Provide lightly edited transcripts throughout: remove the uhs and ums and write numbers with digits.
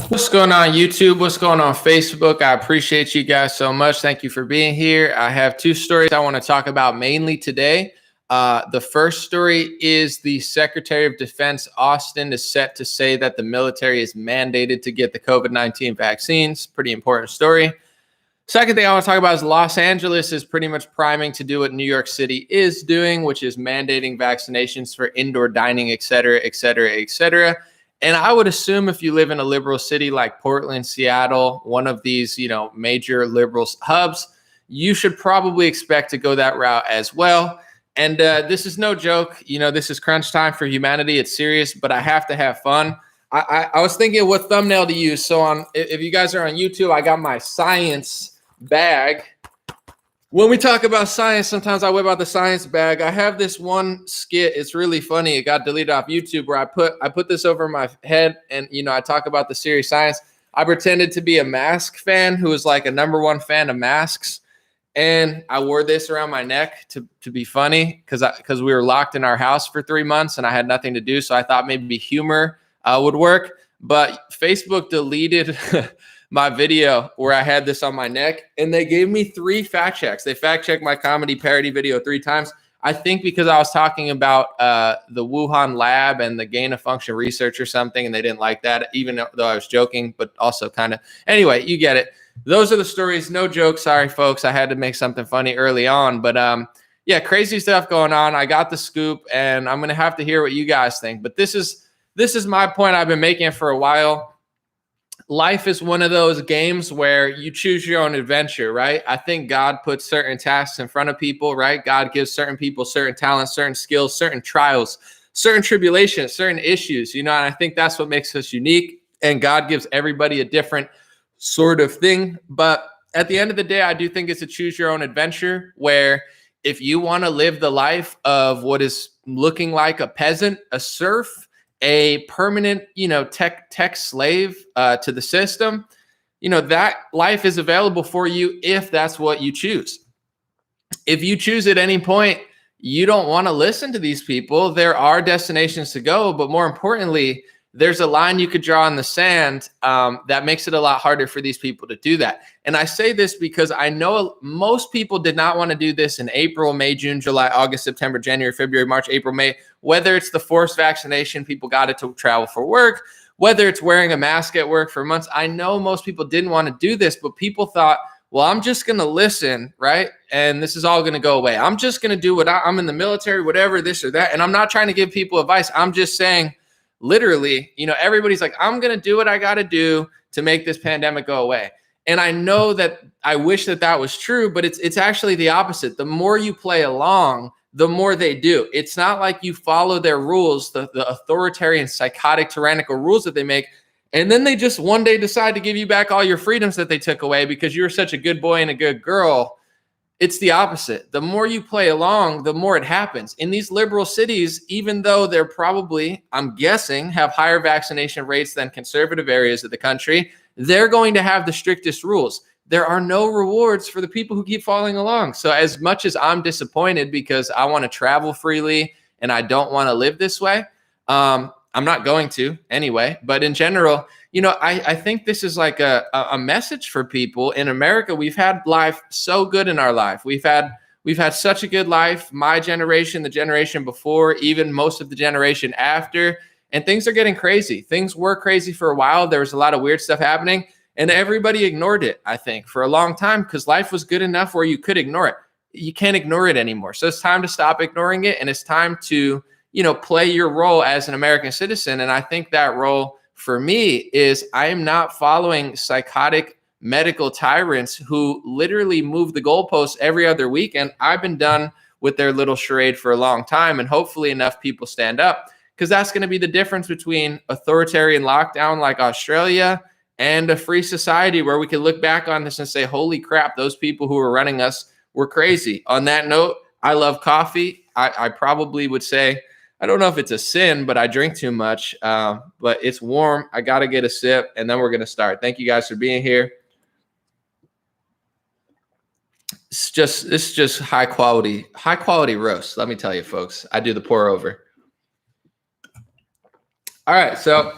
What's going on, YouTube? What's going on, Facebook? I appreciate you guys so much. Thank you for being here. I have two stories I want to talk about mainly today. The first story is the Secretary of Defense, Austin, is set to say that the military is mandated to get the COVID-19 vaccines. Pretty important story. Second thing I want to talk about is Los Angeles is pretty much priming to do what New York City is doing, which is mandating vaccinations for indoor dining, et cetera, et cetera, et cetera. And I would assume if you live in a liberal city like Portland, Seattle, one of these, major liberal hubs, you should probably expect to go that route as well. And this is no joke. This is crunch time for humanity. It's serious, but I have to have fun. I was thinking what thumbnail to use. So if you guys are on YouTube, I got my science bag. When we talk about science, sometimes I whip out the science bag. I have this one skit. It's really funny. It got deleted off YouTube where I put this over my head and, I talk about the serious science. I pretended to be a mask fan who was like a #1 fan of masks. And I wore this around my neck to be funny because we were locked in our house for 3 months and I had nothing to do. So I thought maybe humor would work. But Facebook deleted my video where I had this on my neck, and they gave me 3 fact checks. They fact checked my comedy parody video 3 times. I think because I was talking about the Wuhan lab and the gain of function research or something, and they didn't like that, even though I was joking, but also kind of. Anyway, you get it. Those are the stories. No joke. Sorry, folks. I had to make something funny early on, but yeah, crazy stuff going on. I got the scoop, and I'm gonna have to hear what you guys think. But this is my point I've been making for a while. Life is one of those games where you choose your own adventure, right? I think God puts certain tasks in front of people, right? God gives certain people certain talents, certain skills, certain trials, certain tribulations, certain issues, and I think that's what makes us unique. And God gives everybody a different sort of thing. But at the end of the day, I do think it's a choose your own adventure where if you want to live the life of what is looking like a peasant, a serf, a permanent, tech slave to the system, that life is available for you if that's what you choose. If you choose at any point, you don't want to listen to these people, there are destinations to go, but more importantly, there's a line you could draw in the sand that makes it a lot harder for these people to do that. And I say this because I know most people did not want to do this in April, May, June, July, August, September, January, February, March, April, May, whether it's the forced vaccination, people got it to travel for work, whether it's wearing a mask at work for months. I know most people didn't want to do this, but people thought, well, I'm just going to listen, right? And this is all going to go away. I'm just going to do what I'm in the military, whatever, this or that. And I'm not trying to give people advice. I'm just saying, literally, everybody's like, I'm going to do what I got to do to make this pandemic go away. And I know that I wish that was true, but it's actually the opposite. The more you play along, the more they do. It's not like you follow their rules, the authoritarian, psychotic, tyrannical rules that they make. And then they just one day decide to give you back all your freedoms that they took away because you were such a good boy and a good girl. It's the opposite. The more you play along, the more it happens. In these liberal cities, even though they're probably, I'm guessing, have higher vaccination rates than conservative areas of the country, they're going to have the strictest rules. There are no rewards for the people who keep following along. So as much as I'm disappointed because I want to travel freely and I don't want to live this way, I'm not going to anyway. But in general, I think this is like a message for people in America. We've had life so good in our life. We've had such a good life. My generation, the generation before, even most of the generation after, and things are getting crazy. Things were crazy for a while. There was a lot of weird stuff happening, and everybody ignored it, I think, for a long time because life was good enough where you could ignore it. You can't ignore it anymore. So it's time to stop ignoring it, and it's time to, play your role as an American citizen. And I think that role for me is I am not following psychotic medical tyrants who literally move the goalposts every other week. And I've been done with their little charade for a long time. And hopefully enough people stand up, because that's going to be the difference between authoritarian lockdown like Australia and a free society where we can look back on this and say, holy crap, those people who were running us were crazy. On that note, I love coffee. I probably would say, I don't know if it's a sin, but I drink too much, but it's warm. I got to get a sip, and then we're going to start. Thank you guys for being here. It's just high quality roast. Let me tell you, folks, I do the pour over. All right. So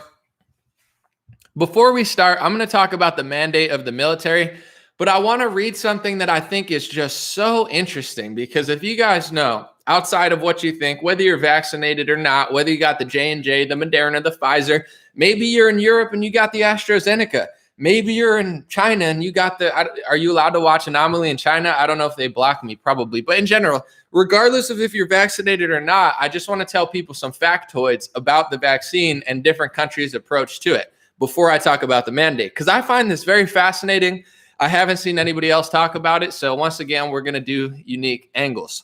Before we start, I'm going to talk about the mandate of the military, but I want to read something that I think is just so interesting, because if you guys know, outside of what you think, whether you're vaccinated or not, whether you got the J&J, the Moderna, the Pfizer, maybe you're in Europe and you got the AstraZeneca, maybe you're in China and you got are you allowed to watch Anomaly in China? I don't know if they block me, probably, but in general, regardless of if you're vaccinated or not, I just want to tell people some factoids about the vaccine and different countries' approach to it before I talk about the mandate, because I find this very fascinating. I haven't seen anybody else talk about it. So once again, we're going to do unique angles.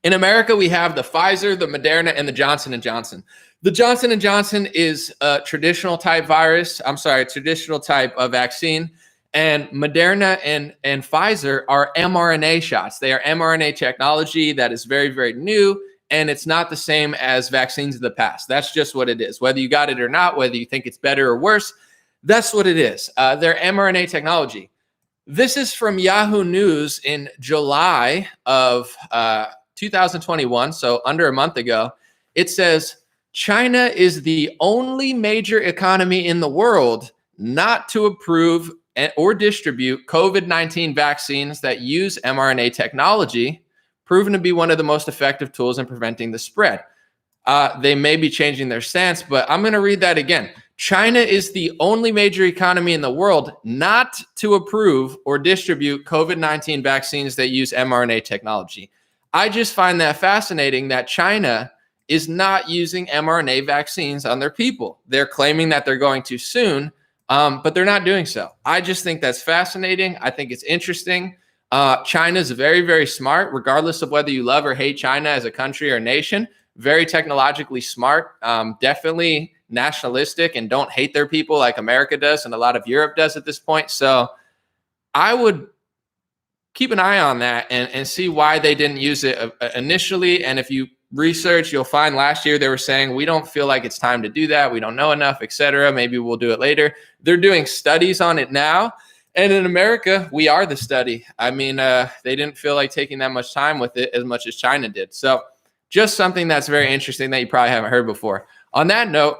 In America, we have the Pfizer, the Moderna, and the Johnson & Johnson. The Johnson & Johnson is a traditional type traditional type of vaccine. And Moderna and Pfizer are mRNA shots. They are mRNA technology that is very, very new. And it's not the same as vaccines of the past. That's just what it is. Whether you got it or not, whether you think it's better or worse, that's what it is. They're mRNA technology. This is from Yahoo News in July of 2021, so under a month ago. It says, China is the only major economy in the world not to approve or distribute COVID-19 vaccines that use mRNA technology, proven to be one of the most effective tools in preventing the spread. They may be changing their stance, but I'm going to read that again. China is the only major economy in the world not to approve or distribute COVID-19 vaccines that use mRNA technology. I just find that fascinating that China is not using mRNA vaccines on their people. They're claiming that they're going to soon, but they're not doing so. I just think that's fascinating. I think it's interesting. China is very, very smart, regardless of whether you love or hate China as a country or nation. Very technologically smart, definitely nationalistic, and don't hate their people like America does and a lot of Europe does at this point. So I would keep an eye on that and see why they didn't use it initially. And if you research, you'll find last year they were saying, we don't feel like it's time to do that. We don't know enough, etc. Maybe we'll do it later. They're doing studies on it now. And in America, we are the study. I mean, they didn't feel like taking that much time with it as much as China did. So just something that's very interesting that you probably haven't heard before. On that note,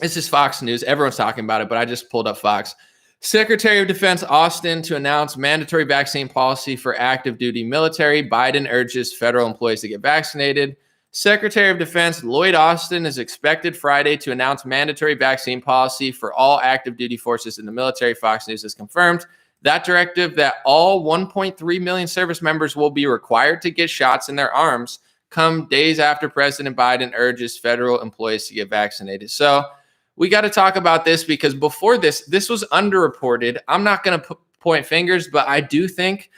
this is Fox News. Everyone's talking about it, but I just pulled up Fox. Secretary of Defense Austin to announce mandatory vaccine policy for active duty military. Biden urges federal employees to get vaccinated. Secretary of Defense Lloyd Austin is expected Friday to announce mandatory vaccine policy for all active duty forces in the military. Fox News has confirmed that directive that all 1.3 million service members will be required to get shots in their arms come days after President Biden urges federal employees to get vaccinated. So we got to talk about this, because before this was underreported. I'm not going to point fingers, but I do think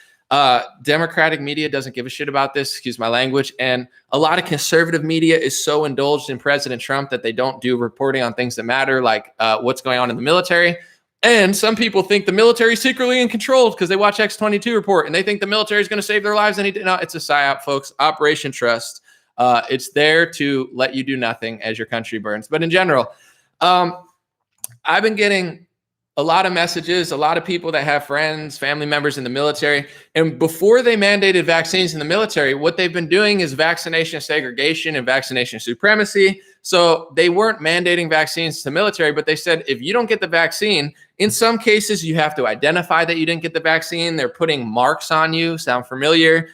Democratic media doesn't give a shit about this, excuse my language. And a lot of conservative media is so indulged in President Trump that they don't do reporting on things that matter, like what's going on in the military. And some people think the military is secretly in control because they watch X-22 report and they think the military is going to save their lives. And no, it's a psyop, folks. Operation Trust. It's there to let you do nothing as your country burns. But in general, I've been getting a lot of messages, a lot of people that have friends, family members in the military. And before they mandated vaccines in the military, what they've been doing is vaccination segregation and vaccination supremacy. So they weren't mandating vaccines to the military, but they said, if you don't get the vaccine, in some cases, you have to identify that you didn't get the vaccine. They're putting marks on you. Sound familiar?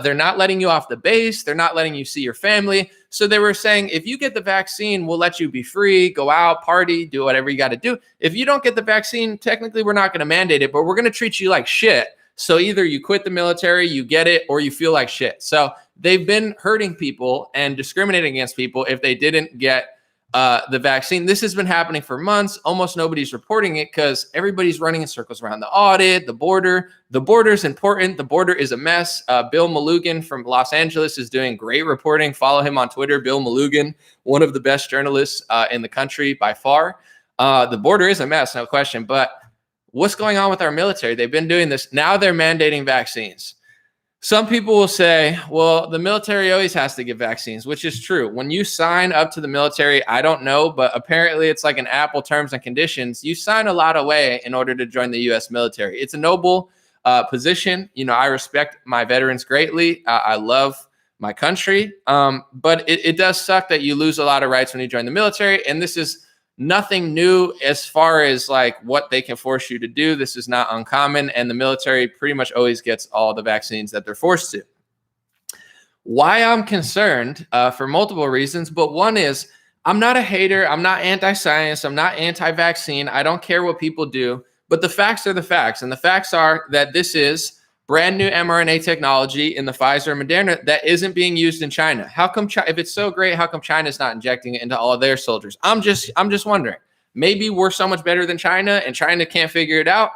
They're not letting you off the base. They're not letting you see your family. So they were saying, if you get the vaccine, we'll let you be free, go out, party, do whatever you got to do. If you don't get the vaccine, technically, we're not going to mandate it, but we're going to treat you like shit. So either you quit the military, you get it, or you feel like shit. So they've been hurting people and discriminating against people if they didn't get the vaccine. This has been happening for months. Almost nobody's reporting it because everybody's running in circles around the audit, the border. The border is important. The border is a mess. Bill Malugin from Los Angeles is doing great reporting. Follow him on Twitter. Bill Malugin, one of the best journalists in the country by far. The border is a mess, no question. But what's going on with our military? They've been doing this. Now they're mandating vaccines. Some people will say, well, the military always has to get vaccines, which is true. When you sign up to the military, I don't know, but apparently it's like an Apple terms and conditions. You sign a lot away in order to join the U.S. military. It's a noble position. You know, I respect my veterans greatly. I love my country, but it does suck that you lose a lot of rights when you join the military. And this is nothing new as far as like what they can force you to do. This is not uncommon, and the military pretty much always gets all the vaccines that they're forced to. Why I'm concerned for multiple reasons, but one is I'm not a hater. I'm not anti-science. I'm not anti-vaccine. I don't care what people do, but the facts are the facts. And the facts are that this is brand new mRNA technology in the Pfizer and Moderna that isn't being used in China. How come, if it's so great, how come China's not injecting it into all of their soldiers? I'm just wondering. Maybe we're so much better than China and China can't figure it out,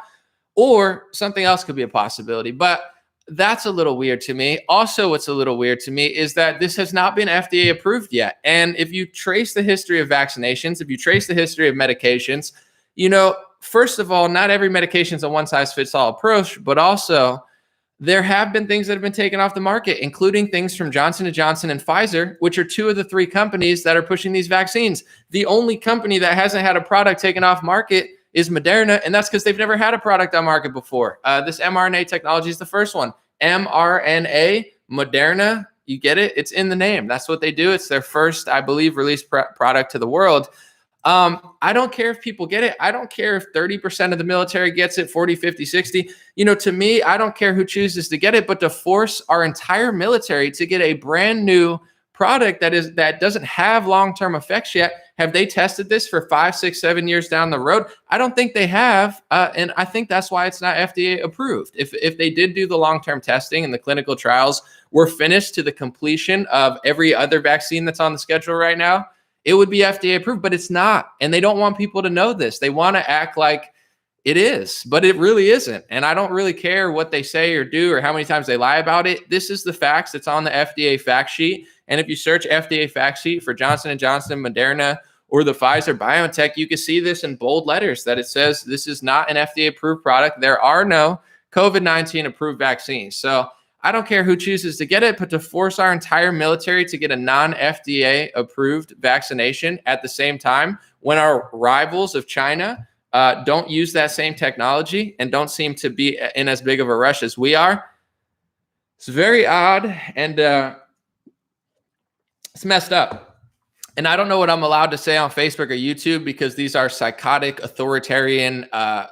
or something else could be a possibility. But that's a little weird to me. Also, what's a little weird to me is that this has not been FDA approved yet. And if you trace the history of vaccinations, if you trace the history of medications, you know, first of all, not every medication is a one size fits all approach, but also there have been things that have been taken off the market, including things from Johnson & Johnson and Pfizer, which are two of the three companies that are pushing these vaccines. The only company that hasn't had a product taken off market is Moderna, and that's because they've never had a product on market before. This mRNA technology is the first one. mRNA, Moderna, you get it? It's in the name. That's what they do. It's their first, I believe, released product to the world. I don't care if people get it. I don't care if 30% of the military gets it, 40, 50, 60. You know, to me, I don't care who chooses to get it, but to force our entire military to get a brand new product that doesn't have long-term effects yet. Have they tested this for 5, 6, 7 years down the road? I don't think they have. And I think that's why it's not FDA approved. If they did do the long-term testing and the clinical trials were finished to the completion of every other vaccine that's on the schedule right now, it would be FDA approved, but it's not. And they don't want people to know this. They want to act like it is, but it really isn't. And I don't really care what they say or do or how many times they lie about it. This is the facts. It's on the FDA fact sheet. And if you search FDA fact sheet for Johnson & Johnson, Moderna, or the Pfizer BioNTech, you can see this in bold letters that it says this is not an FDA approved product. There are no COVID-19 approved vaccines. So I don't care who chooses to get it, but to force our entire military to get a non-FDA approved vaccination at the same time when our rivals of China don't use that same technology and don't seem to be in as big of a rush as we are, it's very odd and it's messed up. And I don't know what I'm allowed to say on Facebook or YouTube because these are psychotic, authoritarian,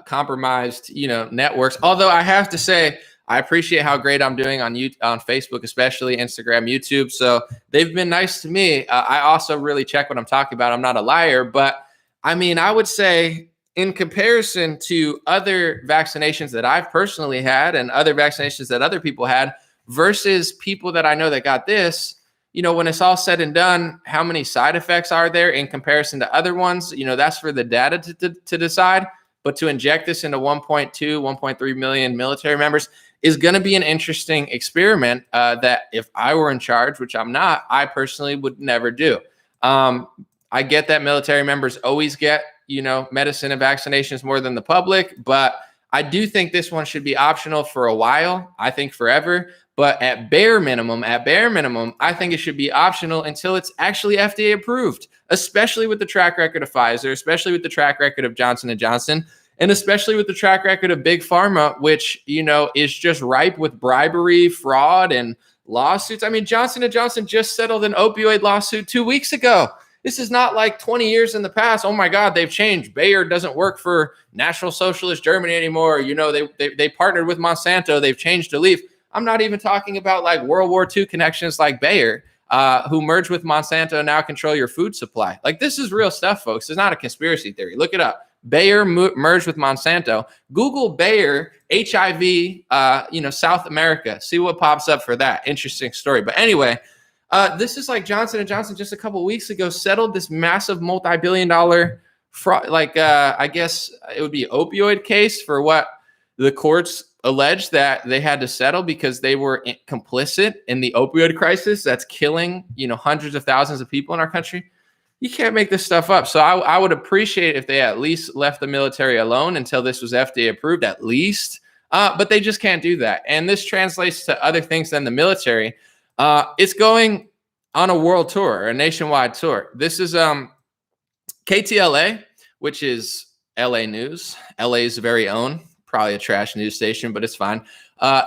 compromised, networks. Although I have to say, I appreciate how great I'm doing on Facebook, especially Instagram, YouTube. So they've been nice to me. I also really check what I'm talking about. I'm not a liar, but I mean, I would say in comparison to other vaccinations that I've personally had and other vaccinations that other people had versus people that I know that got this, when it's all said and done, how many side effects are there in comparison to other ones? That's for the data to decide. But to inject this into 1.2, 1.3 million military members is going to be an interesting experiment that if I were in charge, which I'm not, I personally would never do. I get that military members always get, medicine and vaccinations more than the public, but I do think this one should be optional for a while. I think forever. But at bare minimum, I think it should be optional until it's actually FDA approved, especially with the track record of Pfizer, especially with the track record of Johnson & Johnson, and especially with the track record of Big Pharma, which, is just ripe with bribery, fraud, and lawsuits. I mean, Johnson & Johnson just settled an opioid lawsuit 2 weeks ago. This is not like 20 years in the past. Oh my God, they've changed. Bayer doesn't work for National Socialist Germany anymore. They partnered with Monsanto. They've changed a leaf. I'm not even talking about like World War II connections like Bayer, who merged with Monsanto and now control your food supply. Like, this is real stuff, folks. It's not a conspiracy theory. Look it up. Bayer merged with Monsanto. Google Bayer HIV, South America. See what pops up for that. Interesting story. But anyway, this is like Johnson & Johnson just a couple of weeks ago settled this massive multi-billion-dollar fraud, I guess it would be opioid case for what the courts alleged that they had to settle because they were complicit in the opioid crisis that's killing, hundreds of thousands of people in our country. You can't make this stuff up. So I would appreciate if they at least left the military alone until this was FDA approved, at least. But they just can't do that. And this translates to other things than the military. It's going on a world tour, a nationwide tour. This is KTLA, which is LA News, LA's very own. Probably a trash news station, but it's fine.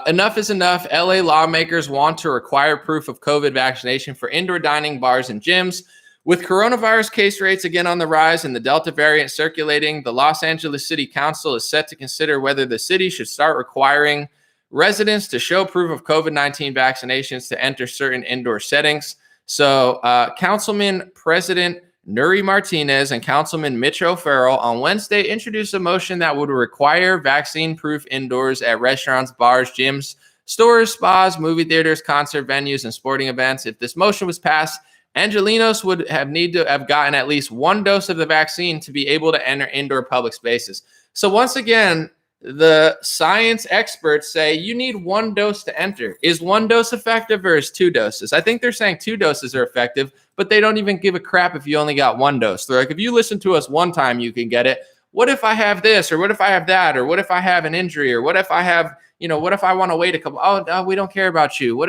Enough is enough. LA lawmakers want to require proof of COVID vaccination for indoor dining, bars, and gyms, With coronavirus case rates again on the rise and the Delta variant circulating, the Los Angeles City Council is set to consider whether the city should start requiring residents to show proof of COVID-19 vaccinations to enter certain indoor settings. So Councilman President Nury Martinez and Councilman Mitch O'Farrell on Wednesday introduced a motion that would require vaccine-proof indoors at restaurants, bars, gyms, stores, spas, movie theaters, concert venues, and sporting events. If this motion was passed, Angelenos would need to have gotten at least one dose of the vaccine to be able to enter indoor public spaces. So once again, the science experts say you need one dose to enter. Is one dose effective or is 2 doses? I think they're saying 2 doses are effective, but they don't even give a crap if you only got 1 dose. They're like, if you listen to us one time, you can get it. What if I have this, or what if I have that, or what if I have an injury, or what if I have, what if I want to wait a couple? Oh, no, we don't care about you.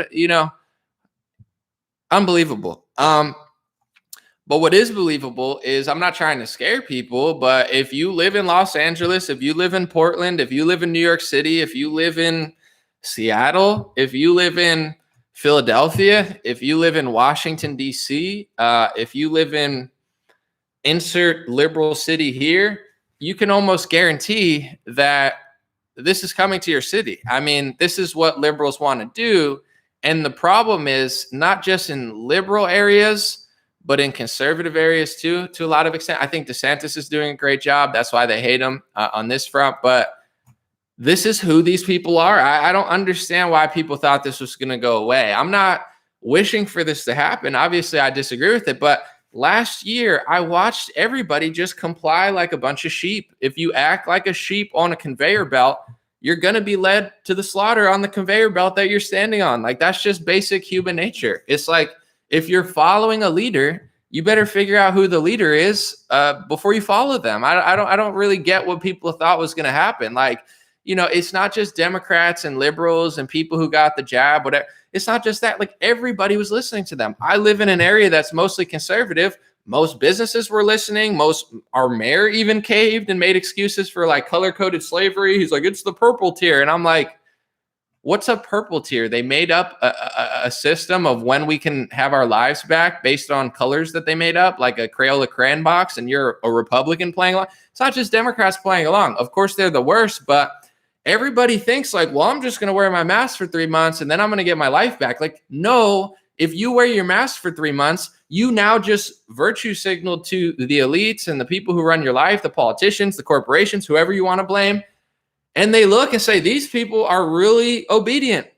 Unbelievable. But what is believable is, I'm not trying to scare people, but if you live in Los Angeles, if you live in Portland, if you live in New York City, if you live in Seattle, if you live in Philadelphia, if you live in Washington, D.C., if you live in insert liberal city here, you can almost guarantee that this is coming to your city. I mean, this is what liberals want to do. And the problem is not just in liberal areas, but in conservative areas too, to a lot of extent. I think DeSantis is doing a great job. That's why they hate him on this front. But this is who these people are. I don't understand why people thought this was going to go away. I'm not wishing for this to happen. Obviously, I disagree with it. But last year, I watched everybody just comply like a bunch of sheep. If you act like a sheep on a conveyor belt, you're going to be led to the slaughter on the conveyor belt that you're standing on. Like, that's just basic human nature. It's like, if you're following a leader, you better figure out who the leader is before you follow them. I don't really get what people thought was going to happen. Like, it's not just Democrats and liberals and people who got the jab, whatever. It's not just that. Like, everybody was listening to them. I live in an area that's mostly conservative. Most businesses were listening. Our mayor even caved and made excuses for like color-coded slavery. He's like, it's the purple tier. And I'm like, what's a purple tier? They made up a system of when we can have our lives back based on colors that they made up, like a Crayola crayon box, and you're a Republican playing along. It's not just Democrats playing along. Of course, they're the worst, but everybody thinks like, well, I'm just going to wear my mask for 3 months and then I'm going to get my life back. Like, no, if you wear your mask for 3 months, you now just virtue signaled to the elites and the people who run your life, the politicians, the corporations, whoever you want to blame. And they look and say, these people are really obedient.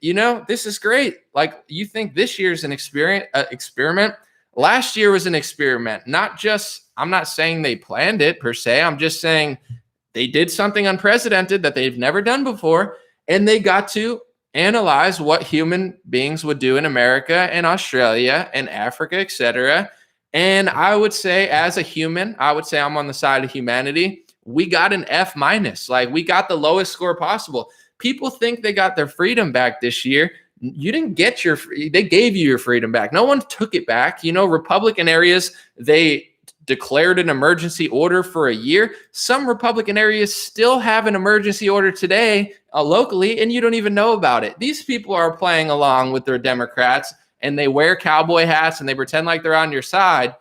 This is great. Like, you think this year's an experiment? Last year was an experiment. I'm not saying they planned it per se. I'm just saying they did something unprecedented that they've never done before. And they got to analyze what human beings would do in America and Australia and Africa, etc. And I would say, as a human, I'm on the side of humanity. We got an F-. Like, we got the lowest score possible. People think they got their freedom back this year. You didn't get they gave you your freedom back. No one took it back. Republican areas, they declared an emergency order for a year. Some Republican areas still have an emergency order today locally, and you don't even know about it. These people are playing along with their Democrats, and they wear cowboy hats and they pretend like they're on your side.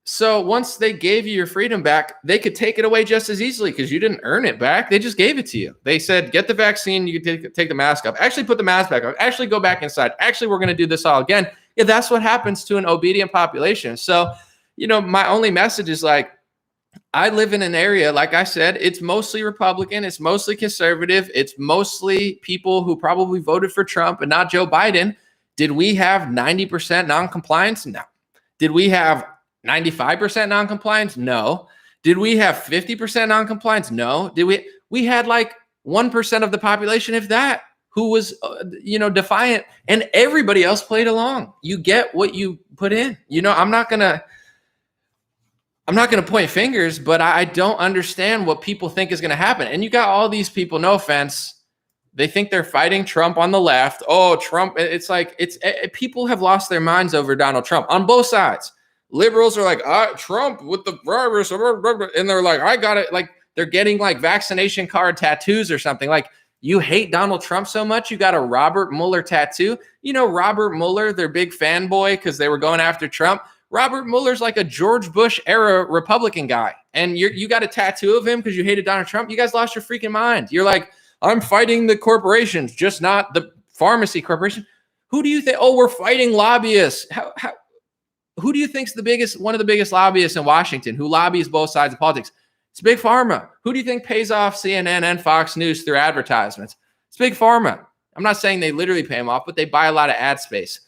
So once they gave you your freedom back, they could take it away just as easily because you didn't earn it back. They just gave it to you. They said, get the vaccine. You can take the mask off. Actually, put the mask back on. Actually, go back inside. Actually, we're going to do this all again. Yeah, that's what happens to an obedient population. So, my only message is like, I live in an area, like I said, it's mostly Republican. It's mostly conservative. It's mostly people who probably voted for Trump and not Joe Biden. Did we have 90% non-compliance? No. Did we have 95% non-compliance? No. Did we have 50% non-compliance? No. We had like 1% of the population, if that, who was, defiant, and everybody else played along. You get what you put in. I'm not going to point fingers, but I don't understand what people think is going to happen. And you got all these people, no offense, they think they're fighting Trump on the left. Oh, Trump. It's like, people have lost their minds over Donald Trump on both sides. Liberals are like, Trump with the virus, and they're like, I got it. Like, they're getting like vaccination card tattoos or something. Like, you hate Donald Trump so much, you got a Robert Mueller tattoo. Robert Mueller, their big fanboy because they were going after Trump. Robert Mueller's like a George Bush era Republican guy. And you got a tattoo of him because you hated Donald Trump. You guys lost your freaking mind. You're like, I'm fighting the corporations, just not the pharmacy corporation. Who do you think? Oh, we're fighting lobbyists. Who do you think's one of the biggest lobbyists in Washington who lobbies both sides of politics? It's Big Pharma. Who do you think pays off CNN and Fox News through advertisements? It's Big Pharma. I'm not saying they literally pay them off, but they buy a lot of ad space.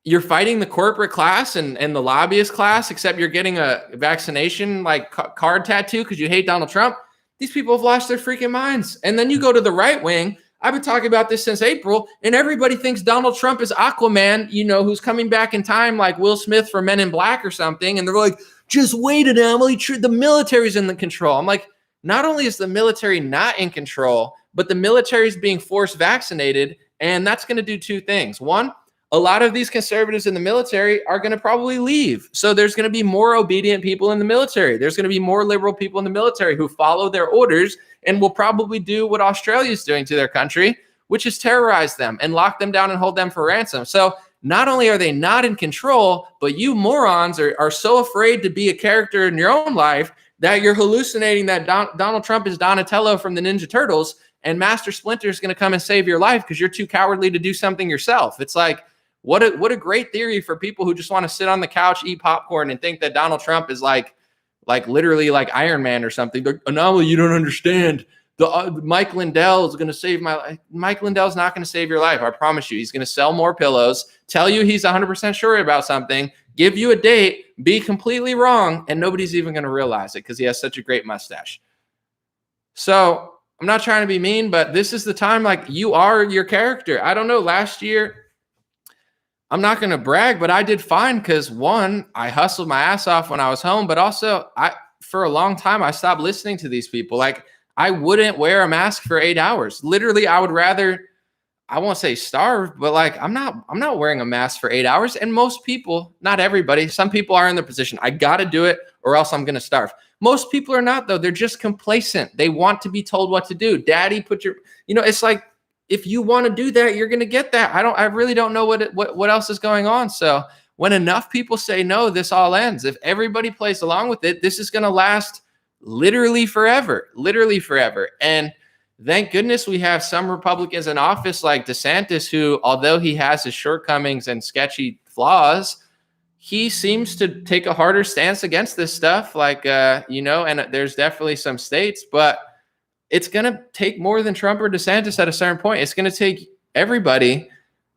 You're fighting the corporate class and the lobbyist class, except you're getting a vaccination like card tattoo because you hate Donald Trump. These people have lost their freaking minds. And then you go to the right wing. I've been talking about this since April, and everybody thinks Donald Trump is Aquaman, who's coming back in time like Will Smith for Men in Black or something. And they're like, just wait an hour. The military's in the control. I'm like, not only is the military not in control, but the military is being forced vaccinated. And that's going to do two things. One, a lot of these conservatives in the military are going to probably leave. So there's going to be more obedient people in the military. There's going to be more liberal people in the military who follow their orders and will probably do what Australia is doing to their country, which is terrorize them and lock them down and hold them for ransom. So not only are they not in control, but you morons are so afraid to be a character in your own life that you're hallucinating that Donald Trump is Donatello from the Ninja Turtles and Master Splinter is going to come and save your life because you're too cowardly to do something yourself. It's like, what a great theory for people who just want to sit on the couch, eat popcorn, and think that Donald Trump is like literally like Iron Man or something. The anomaly, you don't understand. Mike Lindell is going to save my life. Mike Lindell's not going to save your life. I promise you. He's going to sell more pillows, tell you he's 100% sure about something, give you a date, be completely wrong, and nobody's even going to realize it because he has such a great mustache. So I'm not trying to be mean, but this is the time, like, you are your character. I don't know. Last year, I'm not going to brag, but I did fine because, one, I hustled my ass off when I was home, but also for a long time, I stopped listening to these people. Like, I wouldn't wear a mask for 8 hours. Literally, I would rather, I won't say starve, but like, I'm not wearing a mask for 8 hours. And most people, not everybody, some people are in the position, I got to do it or else I'm going to starve. Most people are not, though. They're just complacent. They want to be told what to do. Daddy, it's like, if you want to do that, you're going to get that. I really don't know what else is going on. So when enough people say no, this all ends. If everybody plays along with it, this is going to last literally forever. And thank goodness we have some Republicans in office like DeSantis, who, although he has his shortcomings and sketchy flaws, he seems to take a harder stance against this stuff. And there's definitely some states, but it's going to take more than Trump or DeSantis at a certain point. It's going to take everybody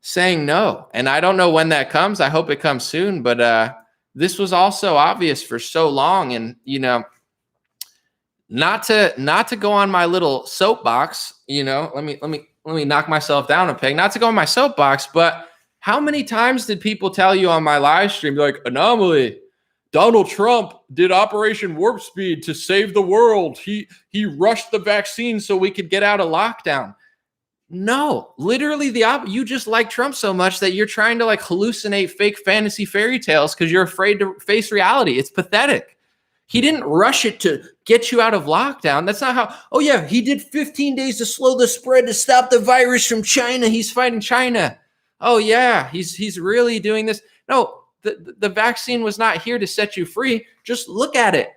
saying no. And I don't know when that comes. I hope it comes soon. But this was also obvious for so long. And, not to go on my little soapbox, let me knock myself down a peg, not to go on my soapbox, but how many times did people tell you on my live stream, like, anomaly, Donald Trump did Operation Warp Speed to save the world. He rushed the vaccine so we could get out of lockdown. No, literally you just like Trump so much that you're trying to like hallucinate fake fantasy fairy tales because you're afraid to face reality. It's pathetic. He didn't rush it to get you out of lockdown. That's not how, oh yeah, he did 15 days to slow the spread to stop the virus from China. He's fighting China. Oh yeah, he's really doing this. No. The vaccine was not here to set you free. Just look at it.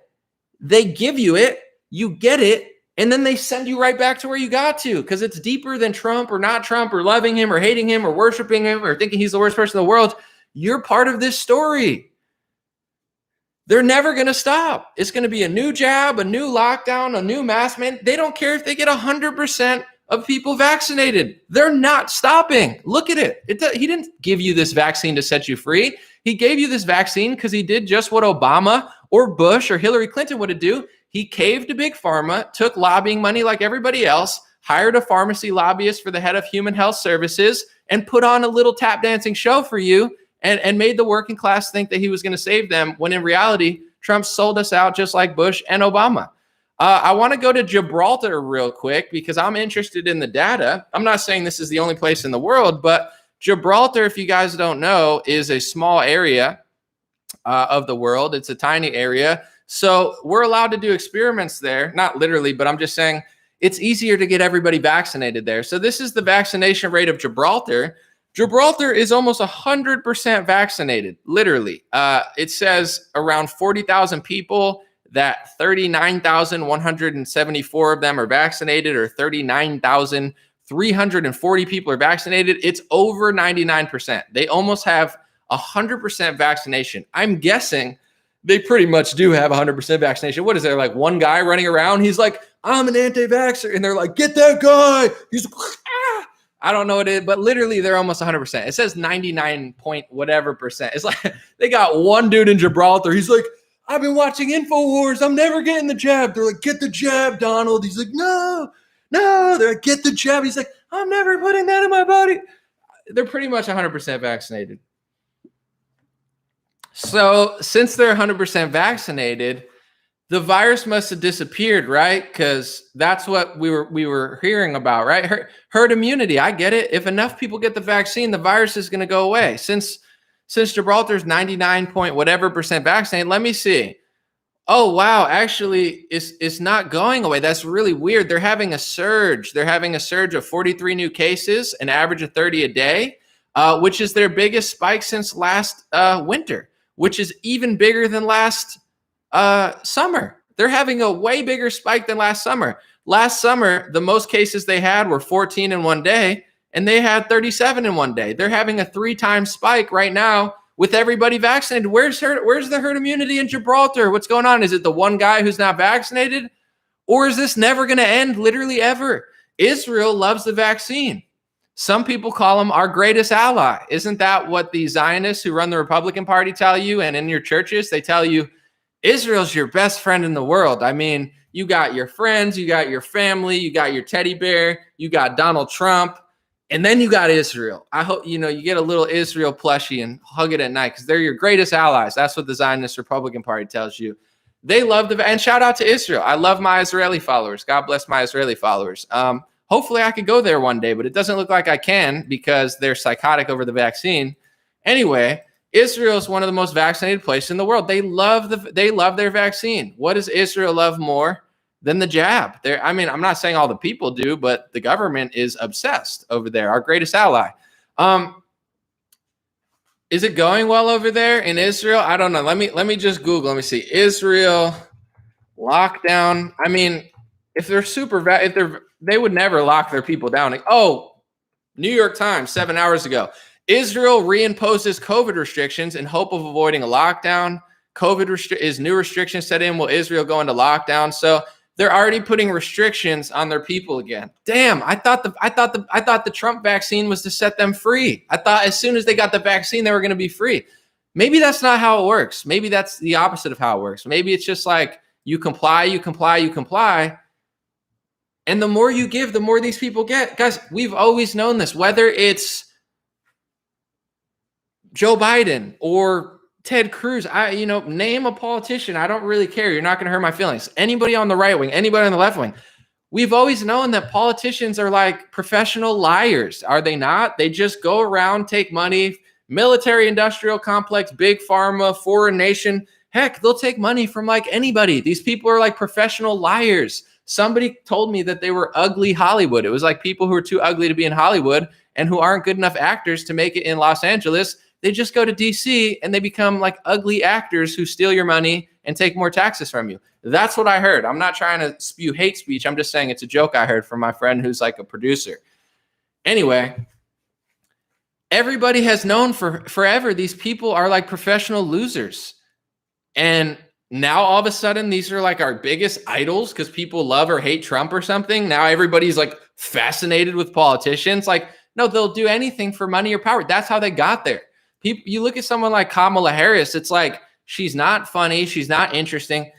They give you it, you get it, and then they send you right back to where you got to because it's deeper than Trump or not Trump or loving him or hating him or worshiping him or thinking he's the worst person in the world. You're part of this story. They're never going to stop. It's going to be a new jab, a new lockdown, a new mask man. They don't care if they get 100% of people vaccinated. They're not stopping. Look at it. He didn't give you this vaccine to set you free. He gave you this vaccine because he did just what Obama or Bush or Hillary Clinton would do. He caved to Big Pharma, took lobbying money like everybody else, hired a pharmacy lobbyist for the head of human health services, and put on a little tap dancing show for you and made the working class think that he was going to save them when in reality, Trump sold us out just like Bush and Obama. I want to go to Gibraltar real quick because I'm interested in the data. I'm not saying this is the only place in the world, but Gibraltar, if you guys don't know, is a small area of the world. It's a tiny area. So we're allowed to do experiments there, not literally, but I'm just saying it's easier to get everybody vaccinated there. So this is the vaccination rate of Gibraltar. Gibraltar is almost 100% vaccinated, literally. It says around 40,000 people, that 39,174 of them are vaccinated, or 39,340 people are vaccinated. It's over 99%. They almost have 100% vaccination. I'm guessing they pretty much do have 100% vaccination. What is there, like one guy running around? He's like, I'm an anti-vaxxer. And they're like, get that guy. He's like, ah. I don't know what it is, but literally they're almost 100%. It says 99 point whatever percent. It's like they got one dude in Gibraltar. He's like, I've been watching InfoWars. I'm never getting the jab. They're like, get the jab, Donald. He's like, no. They're like, get the jab. He's like, I'm never putting that in my body. They're pretty much 100% vaccinated. So since they're 100% vaccinated, the virus must have disappeared, right? Because that's what we were hearing about, right? Herd immunity. I get it. If enough people get the vaccine, the virus is going to go away. Since Gibraltar's 99 point whatever percent vaccinated, let me see. Oh, wow. Actually, it's not going away. That's really weird. They're having a surge. They're having a surge of 43 new cases, an average of 30 a day, which is their biggest spike since last winter, which is even bigger than last summer. They're having a way bigger spike than last summer. Last summer, the most cases they had were 14 in one day, and they had 37 in one day. They're having a 3-time spike right now with everybody vaccinated. Where's the herd immunity in Gibraltar? What's going on? Is it the one guy who's not vaccinated? Or is this never going to end, literally ever? Israel loves the vaccine. Some people call them our greatest ally. Isn't that what the Zionists who run the Republican Party tell you? And in your churches, they tell you, Israel's your best friend in the world. I mean, you got your friends, you got your family, you got your teddy bear, you got Donald Trump, and then you got Israel. I hope, you get a little Israel plushie and hug it at night because they're your greatest allies. That's what the Zionist Republican Party tells you. They love and shout out to Israel. I love my Israeli followers. God bless my Israeli followers. Hopefully I could go there one day, but it doesn't look like I can because they're psychotic over the vaccine. Anyway, Israel is one of the most vaccinated places in the world. They love their vaccine. What does Israel love more than the jab? I'm not saying all the people do, but the government is obsessed over there. Our greatest ally. Is it going well over there in Israel? I don't know. Let me just Google. Let me see. Israel lockdown. I mean, if they're they would never lock their people down. Like, New York Times 7 hours ago. Israel reimposes COVID restrictions in hope of avoiding a lockdown. Is new restrictions set in? Will Israel go into lockdown? So they're already putting restrictions on their people again. Damn, I thought the Trump vaccine was to set them free. I thought as soon as they got the vaccine, they were going to be free. Maybe that's not how it works. Maybe that's the opposite of how it works. Maybe it's just like you comply. And the more you give, the more these people get. Guys, we've always known this, whether it's Joe Biden or Ted Cruz, name a politician. I don't really care. You're not going to hurt my feelings. Anybody on the right wing, anybody on the left wing. We've always known that politicians are like professional liars. Are they not? They just go around, take money, military industrial complex, big pharma, foreign nation. Heck, they'll take money from like anybody. These people are like professional liars. Somebody told me that they were ugly Hollywood. It was like people who are too ugly to be in Hollywood and who aren't good enough actors to make it in Los Angeles. They just go to DC and they become like ugly actors who steal your money and take more taxes from you. That's what I heard. I'm not trying to spew hate speech. I'm just saying it's a joke I heard from my friend who's like a producer. Anyway, everybody has known forever these people are like professional losers. And now all of a sudden these are like our biggest idols because people love or hate Trump or something. Now everybody's like fascinated with politicians. Like, no, they'll do anything for money or power. That's how they got there. You look at someone like Kamala Harris, it's like, she's not funny. She's not interesting.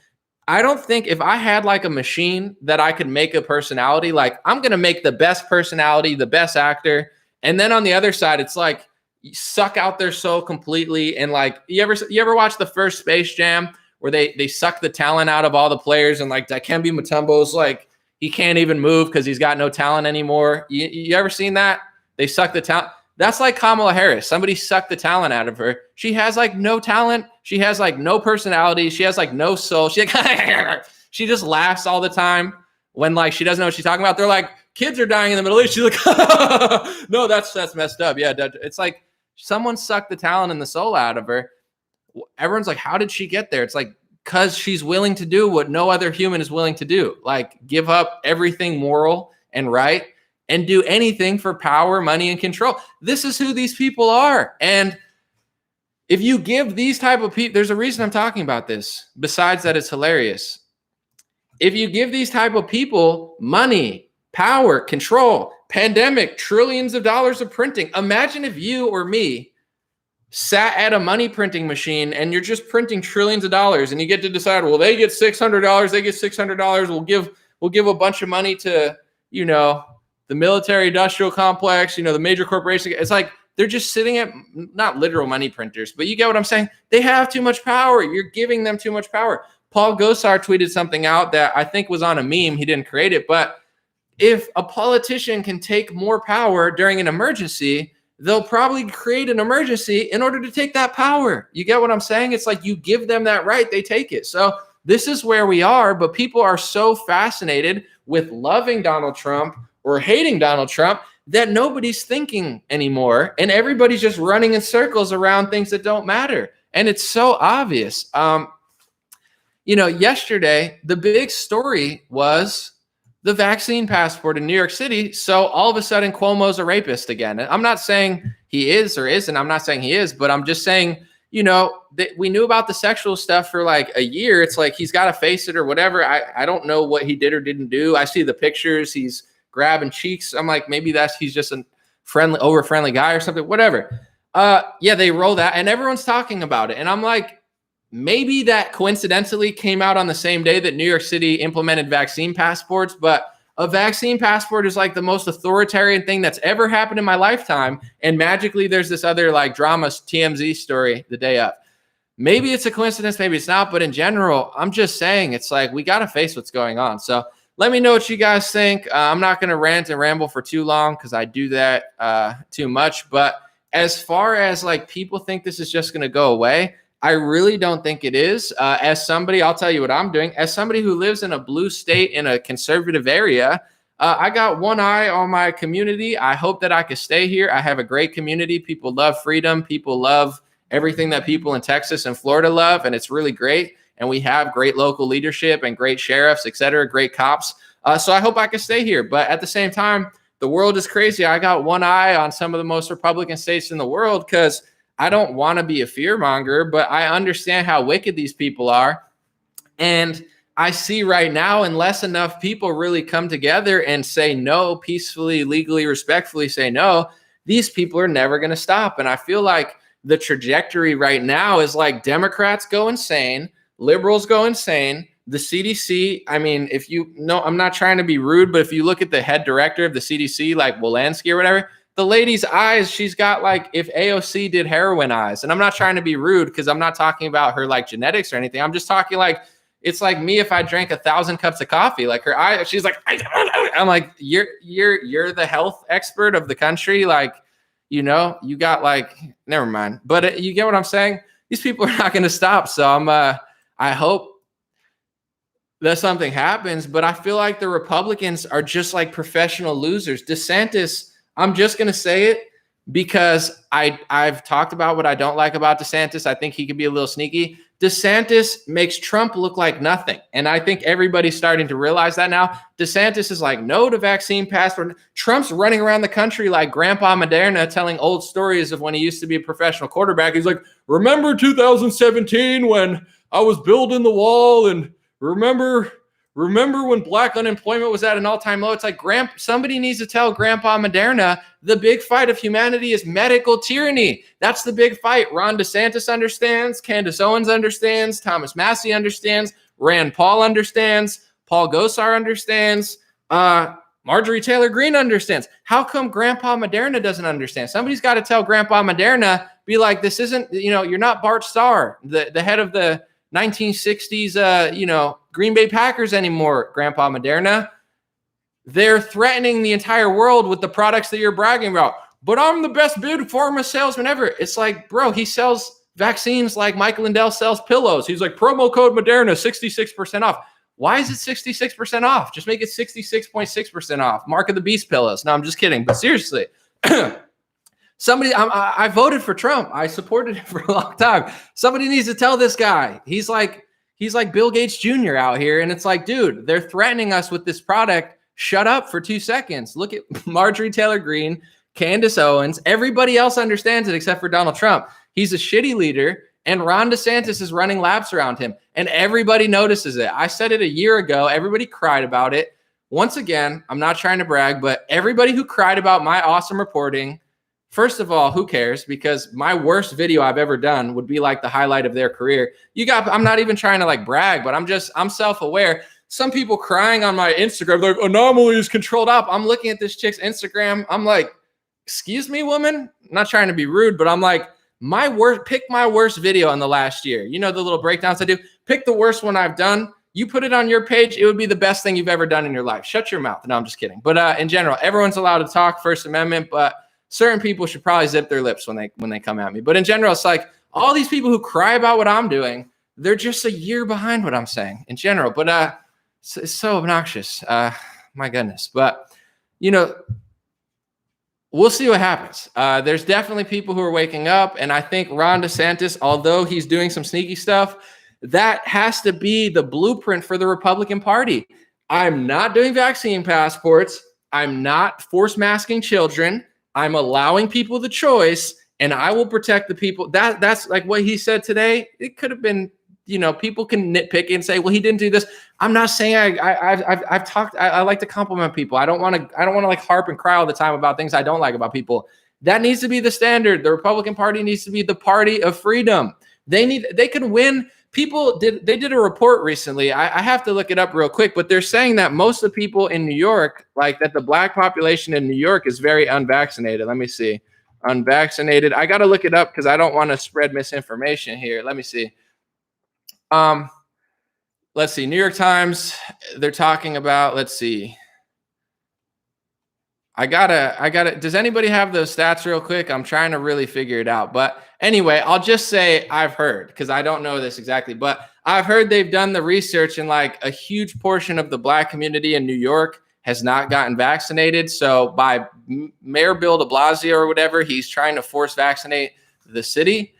I don't think if I had like a machine that I could make a personality, like I'm going to make the best personality, the best actor. And then on the other side, it's like you suck out their soul completely. And like, you ever watch the first Space Jam where they suck the talent out of all the players and like Dikembe Mutombo's like, he can't even move because he's got no talent anymore. You ever seen that? They suck the talent. That's like Kamala Harris. Somebody sucked the talent out of her. She has like no talent. She has like no personality. She has like no soul. She just laughs all the time when like she doesn't know what she's talking about. They're like, kids are dying in the Middle East. She's like, no, that's messed up. Yeah, it's like someone sucked the talent and the soul out of her. Everyone's like, how did she get there? It's like, because she's willing to do what no other human is willing to do, like give up everything moral and right and do anything for power, money, and control. This is who these people are. And if you give these type of people, there's a reason I'm talking about this, besides that it's hilarious. If you give these type of people money, power, control, pandemic, trillions of dollars of printing, imagine if you or me sat at a money printing machine and you're just printing trillions of dollars and you get to decide, well, they get $600, they get $600. We'll give a bunch of money to, the military industrial complex, the major corporation. It's like, they're just sitting at not literal money printers, but you get what I'm saying? They have too much power. You're giving them too much power. Paul Gosar tweeted something out that I think was on a meme. He didn't create it, but if a politician can take more power during an emergency, they'll probably create an emergency in order to take that power. You get what I'm saying? It's like you give them that right, they take it. So this is where we are, but people are so fascinated with loving Donald Trump or hating Donald Trump that nobody's thinking anymore. And everybody's just running in circles around things that don't matter. And it's so obvious. Yesterday, the big story was the vaccine passport in New York City. So all of a sudden, Cuomo's a rapist again. And I'm not saying he is or isn't. I'm not saying he is, but I'm just saying, that we knew about the sexual stuff for like a year. It's like he's got to face it or whatever. I don't know what he did or didn't do. I see the pictures. He's grabbing cheeks. I'm like, maybe he's just a friendly guy or something, whatever. They roll that and everyone's talking about it. And I'm like, maybe that coincidentally came out on the same day that New York City implemented vaccine passports, but a vaccine passport is like the most authoritarian thing that's ever happened in my lifetime. And magically there's this other like drama TMZ story the day of. Maybe it's a coincidence, maybe it's not, but in general, I'm just saying it's like, we got to face what's going on. So let me know what you guys think. I'm not going to rant and ramble for too long because I do that too much. But as far as like people think this is just going to go away, I really don't think it is. As somebody, I'll tell you what I'm doing. As somebody who lives in a blue state in a conservative area, I got one eye on my community. I hope that I can stay here. I have a great community. People love freedom. People love everything that people in Texas and Florida love, and it's really great. And we have great local leadership and great sheriffs, et cetera, great cops. So I hope I can stay here. But at the same time, the world is crazy. I got one eye on some of the most Republican states in the world because I don't want to be a fearmonger, but I understand how wicked these people are. And I see right now, unless enough people really come together and say no, peacefully, legally, respectfully say no, these people are never going to stop. And I feel like the trajectory right now is like Democrats go insane, liberals go insane. The CDC, I mean, if you know, I'm not trying to be rude, but if you look at the head director of the CDC, like Walensky or whatever, the lady's eyes, she's got like if AOC did heroin eyes. And I'm not trying to be rude because I'm not talking about her like genetics or anything. I'm just talking like, it's like me if I drank 1,000 cups of coffee, like her eye, she's like, I'm like, you're the health expert of the country. Like, you got like, never mind. But you get what I'm saying? These people are not going to stop. So I hope that something happens, but I feel like the Republicans are just like professional losers. DeSantis, I'm just going to say it because I've talked about what I don't like about DeSantis. I think he could be a little sneaky. DeSantis makes Trump look like nothing. And I think everybody's starting to realize that now. DeSantis is like, no to vaccine passport. Trump's running around the country like Grandpa Moderna telling old stories of when he used to be a professional quarterback. He's like, remember 2017 when I was building the wall, and remember when black unemployment was at an all-time low? It's like somebody needs to tell Grandpa Moderna the big fight of humanity is medical tyranny. That's the big fight. Ron DeSantis understands. Candace Owens understands. Thomas Massey understands. Rand Paul understands. Paul Gosar understands. Marjorie Taylor Greene understands. How come Grandpa Moderna doesn't understand? Somebody's got to tell Grandpa Moderna, be like, this isn't, you're not Bart Starr, the head of the 1960s, Green Bay Packers anymore, Grandpa Moderna. They're threatening the entire world with the products that you're bragging about. But I'm the best big pharma salesman ever. It's like, bro, he sells vaccines like Michael Lindell sells pillows. He's like, promo code Moderna, 66% off. Why is it 66% off? Just make it 66.6% off. Mark of the Beast pillows. No, I'm just kidding. But seriously, I voted for Trump. I supported him for a long time. Somebody needs to tell this guy. He's like Bill Gates Jr. out here. And it's like, dude, they're threatening us with this product. Shut up for 2 seconds. Look at Marjorie Taylor Greene, Candace Owens. Everybody else understands it except for Donald Trump. He's a shitty leader. And Ron DeSantis is running laps around him. And everybody notices it. I said it a year ago. Everybody cried about it. Once again, I'm not trying to brag, but everybody who cried about my awesome reporting, first of all, who cares? Because my worst video I've ever done would be like the highlight of their career. I'm not even trying to like brag, but I'm self-aware. Some people crying on my Instagram, like Anomaly is controlled up. I'm looking at this chick's Instagram. I'm like, excuse me, woman? I'm not trying to be rude, but I'm like, pick my worst video in the last year. You know, the little breakdowns I do. Pick the worst one I've done. You put it on your page. It would be the best thing you've ever done in your life. Shut your mouth. No, I'm just kidding. But in general, everyone's allowed to talk First Amendment, but certain people should probably zip their lips when they come at me. But in general, it's like all these people who cry about what I'm doing, they're just a year behind what I'm saying in general. But it's so obnoxious. My goodness. But, you know, we'll see what happens. There's definitely people who are waking up. And I think Ron DeSantis, although he's doing some sneaky stuff, that has to be the blueprint for the Republican Party. I'm not doing vaccine passports. I'm not force masking children. I'm allowing people the choice, and I will protect the people. That's like what he said today. It could have been, you know, people can nitpick and say, well, he didn't do this. I'm not saying I've talked. I like to compliment people. I don't want to like harp and cry all the time about things I don't like about people. That needs to be the standard. The Republican Party needs to be the party of freedom. They can win. They did a report recently. I have to look it up real quick, but they're saying that most of the people in New York, like that the black population in New York is very unvaccinated. Let me see. Unvaccinated. I got to look it up because I don't want to spread misinformation here. Let me see. Let's see. New York Times, they're talking about, let's see. I gotta, does anybody have those stats real quick? I'm trying to really figure it out. But anyway, I'll just say I've heard, because I don't know this exactly, but I've heard they've done the research and like a huge portion of the black community in New York has not gotten vaccinated. So by Mayor Bill de Blasio or whatever, he's trying to force vaccinate the city.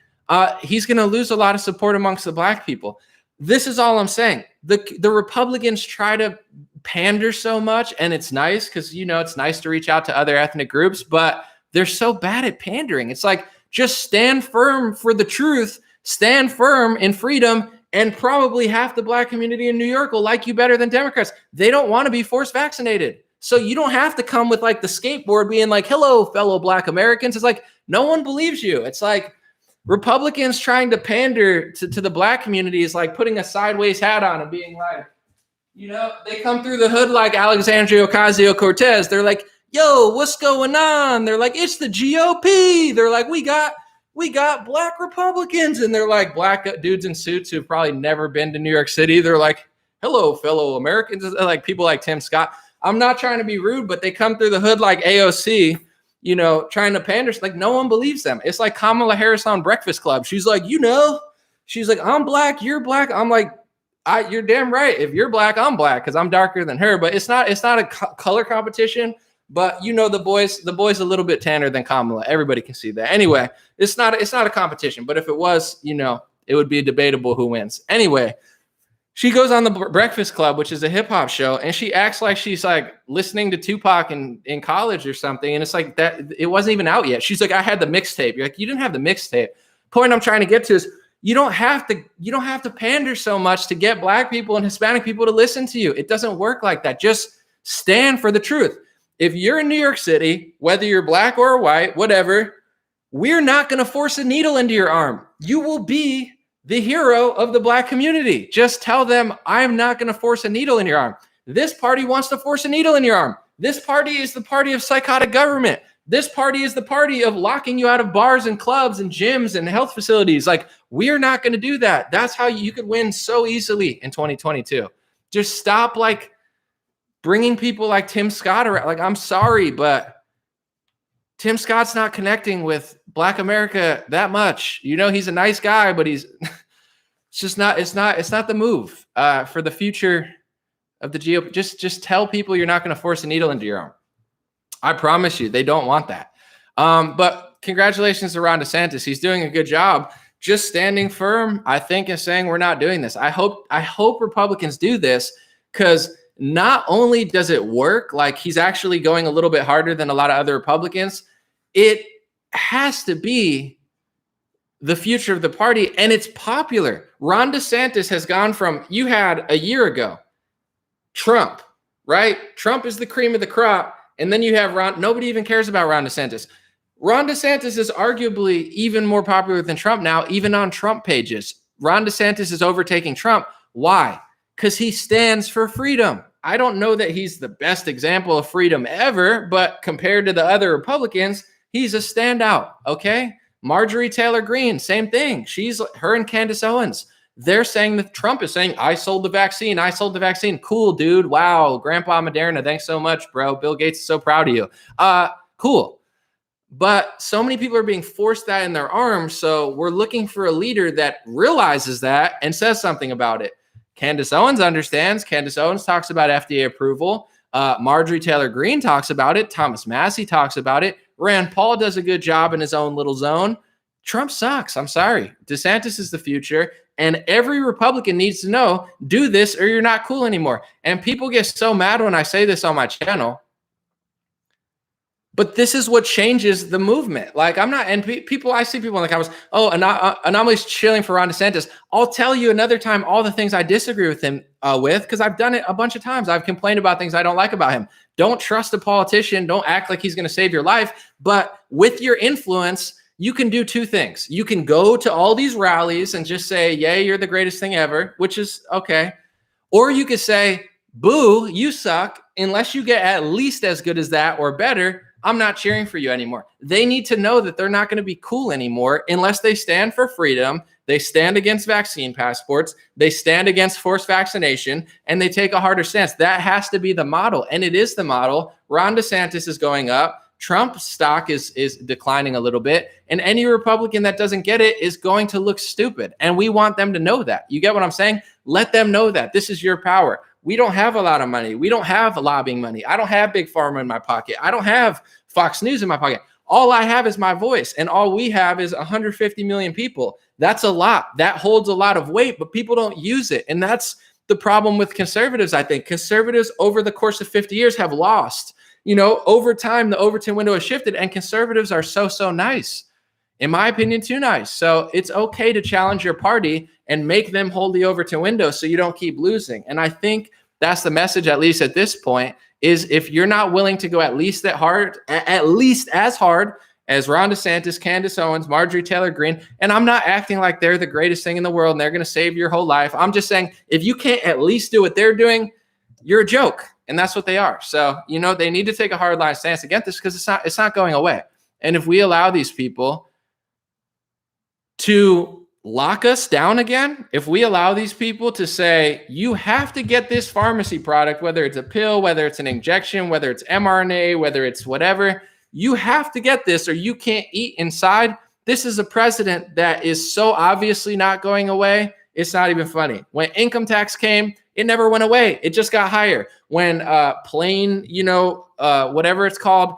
He's going to lose a lot of support amongst the black people. This is all I'm saying. The Republicans try to pander so much, and it's nice because, you know, it's nice to reach out to other ethnic groups, but they're so bad at pandering. It's like, just stand firm for the truth, stand firm in freedom, and probably half the black community in New York will like you better than Democrats. They don't want to be forced vaccinated. So you don't have to come with like the skateboard being like, hello, fellow black Americans. It's like, no one believes you. It's like Republicans trying to pander to the black community is like putting a sideways hat on and being like, you know, they come through the hood like Alexandria Ocasio-Cortez. They're like, yo, what's going on? They're like, it's the GOP. They're like, we got black Republicans. And they're like black dudes in suits who've probably never been to New York City. They're like, hello, fellow Americans. Like people like Tim Scott. I'm not trying to be rude, but they come through the hood like AOC, you know, trying to pander. Like no one believes them. It's like Kamala Harris on Breakfast Club. She's like, you know, she's like, I'm black, you're black. I'm like, you're damn right. If you're black, I'm black because I'm darker than her. But it's not a color competition. But you know, the boy's a little bit tanner than Kamala. Everybody can see that. Anyway, it's not a competition. But if it was, you know, it would be debatable who wins. Anyway, she goes on the Breakfast Club, which is a hip hop show, and she acts like she's like listening to Tupac in college or something. And it's like that it wasn't even out yet. She's like, I had the mixtape. You're like, you didn't have the mixtape. Point I'm trying to get to is you don't have to pander so much to get black people and Hispanic people to listen to you. It doesn't work like that. Just stand for the truth. If you're in New York City, whether you're black or white, whatever, we're not going to force a needle into your arm. You will be the hero of the black community. Just tell them, I'm not going to force a needle in your arm. This party wants to force a needle in your arm. This party is the party of psychotic government. This party is the party of locking you out of bars and clubs and gyms and health facilities. Like, we're not going to do that. That's how you could win so easily in 2022. Just stop, like, bringing people like Tim Scott around. Like, I'm sorry, but Tim Scott's not connecting with Black America that much. You know, he's a nice guy, but it's just not, it's not the move for the future of the GOP. Just tell people you're not going to force a needle into your arm. I promise you, they don't want that. But congratulations to Ron DeSantis. He's doing a good job just standing firm, I think, and saying we're not doing this. I hope Republicans do this, because not only does it work, like he's actually going a little bit harder than a lot of other Republicans, it has to be the future of the party, and it's popular. Ron DeSantis has gone from, you had a year ago, Trump, right? Trump is the cream of the crop. And then you have Ron. Nobody even cares about Ron DeSantis. Ron DeSantis is arguably even more popular than Trump now, even on Trump pages. Ron DeSantis is overtaking Trump. Why? Because he stands for freedom. I don't know that he's the best example of freedom ever, but compared to the other Republicans, he's a standout, okay? Marjorie Taylor Greene, same thing. Her and Candace Owens. They're saying that Trump is saying, I sold the vaccine. I sold the vaccine. Cool, dude. Wow. Grandpa Moderna. Thanks so much, bro. Bill Gates is so proud of you. Cool. But so many people are being forced that in their arms. So we're looking for a leader that realizes that and says something about it. Candace Owens understands. Candace Owens talks about FDA approval. Marjorie Taylor Greene talks about it. Thomas Massey talks about it. Rand Paul does a good job in his own little zone. Trump sucks. I'm sorry. DeSantis is the future. And every Republican needs to know, do this or you're not cool anymore. And people get so mad when I say this on my channel. But this is what changes the movement. Like, I'm not, and people, I see people in the comments, oh, Anomaly's chilling for Ron DeSantis. I'll tell you another time all the things I disagree with him because I've done it a bunch of times. I've complained about things I don't like about him. Don't trust a politician. Don't act like he's going to save your life. But with your influence, you can do two things. You can go to all these rallies and just say, yay, you're the greatest thing ever, which is okay. Or you could say, boo, you suck. Unless you get at least as good as that or better, I'm not cheering for you anymore. They need to know that they're not going to be cool anymore unless they stand for freedom, they stand against vaccine passports, they stand against forced vaccination, and they take a harder stance. That has to be the model, and it is the model. Ron DeSantis is going up. Trump's stock is declining a little bit, and any Republican that doesn't get it is going to look stupid, and we want them to know that. You get what I'm saying? Let them know that. This is your power. We don't have a lot of money. We don't have lobbying money. I don't have Big Pharma in my pocket. I don't have Fox News in my pocket. All I have is my voice, and all we have is 150 million people. That's a lot. That holds a lot of weight, but people don't use it, and that's the problem with conservatives, I think. Conservatives over the course of 50 years have lost. You know, over time, the Overton window has shifted, and conservatives are so nice. In my opinion, too nice. So it's okay to challenge your party and make them hold the Overton window so you don't keep losing. And I think that's the message, at least at this point, is if you're not willing to go at least as hard as Ron DeSantis, Candace Owens, Marjorie Taylor Greene, and I'm not acting like they're the greatest thing in the world and they're going to save your whole life. I'm just saying, if you can't at least do what they're doing, you're a joke. And that's what they are. So, you know, they need to take a hard line stance against this because it's not going away. And if we allow these people to lock us down again, if we allow these people to say, you have to get this pharmacy product, whether it's a pill, whether it's an injection, whether it's mRNA, whether it's whatever, you have to get this or you can't eat inside. This is a precedent that is so obviously not going away. It's not even funny. When income tax came, it never went away. It just got higher. When plane, whatever it's called,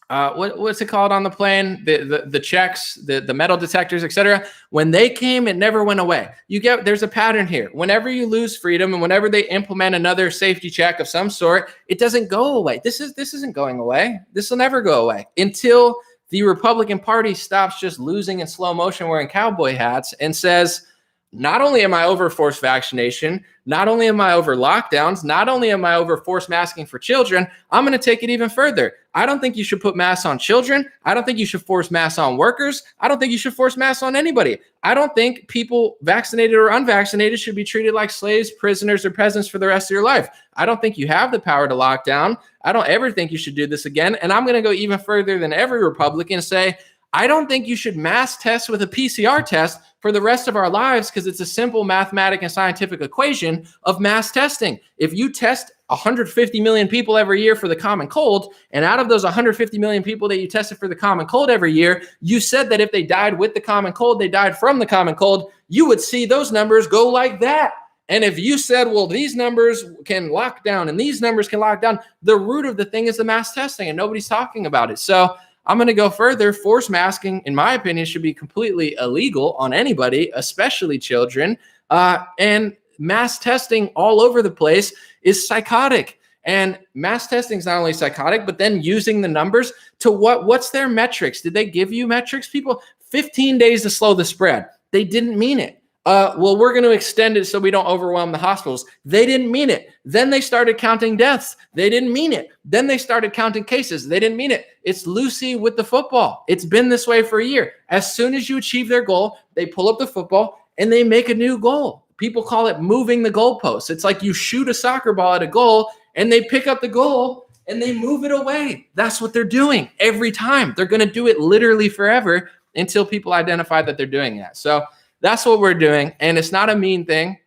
what's it called on the plane? The checks, the metal detectors, etc. When they came, it never went away. There's a pattern here. Whenever you lose freedom and whenever they implement another safety check of some sort, it doesn't go away. This isn't going away. This will never go away until the Republican Party stops just losing in slow motion wearing cowboy hats and says, not only am I over forced vaccination, not only am I over lockdowns, not only am I over forced masking for children, I'm going to take it even further. I don't think you should put masks on children. I don't think you should force masks on workers. I don't think you should force masks on anybody. I don't think people vaccinated or unvaccinated should be treated like slaves, prisoners, or peasants for the rest of your life. I don't think you have the power to lock down. I don't ever think you should do this again. And I'm going to go even further than every Republican and say, I don't think you should mass test with a PCR test for the rest of our lives because it's a simple mathematical and scientific equation of mass testing. If you test 150 million people every year for the common cold, and out of those 150 million people that you tested for the common cold every year, you said that if they died with the common cold, they died from the common cold, you would see those numbers go like that. And if you said, well, these numbers can lock down and these numbers can lock down, the root of the thing is the mass testing, and nobody's talking about it. So I'm going to go further. Forced masking, in my opinion, should be completely illegal on anybody, especially children. And mass testing all over the place is psychotic. And mass testing is not only psychotic, but then using the numbers to what's their metrics? Did they give you metrics? People, 15 days to slow the spread. They didn't mean it. Well, we're going to extend it so we don't overwhelm the hospitals. They didn't mean it. Then they started counting deaths. They didn't mean it. Then they started counting cases. They didn't mean it. It's Lucy with the football. It's been this way for a year. As soon as you achieve their goal, they pull up the football and they make a new goal. People call it moving the goalposts. It's like you shoot a soccer ball at a goal and they pick up the goal and they move it away. That's what they're doing every time. They're going to do it literally forever until people identify that they're doing that. So that's what we're doing. And it's not a mean thing.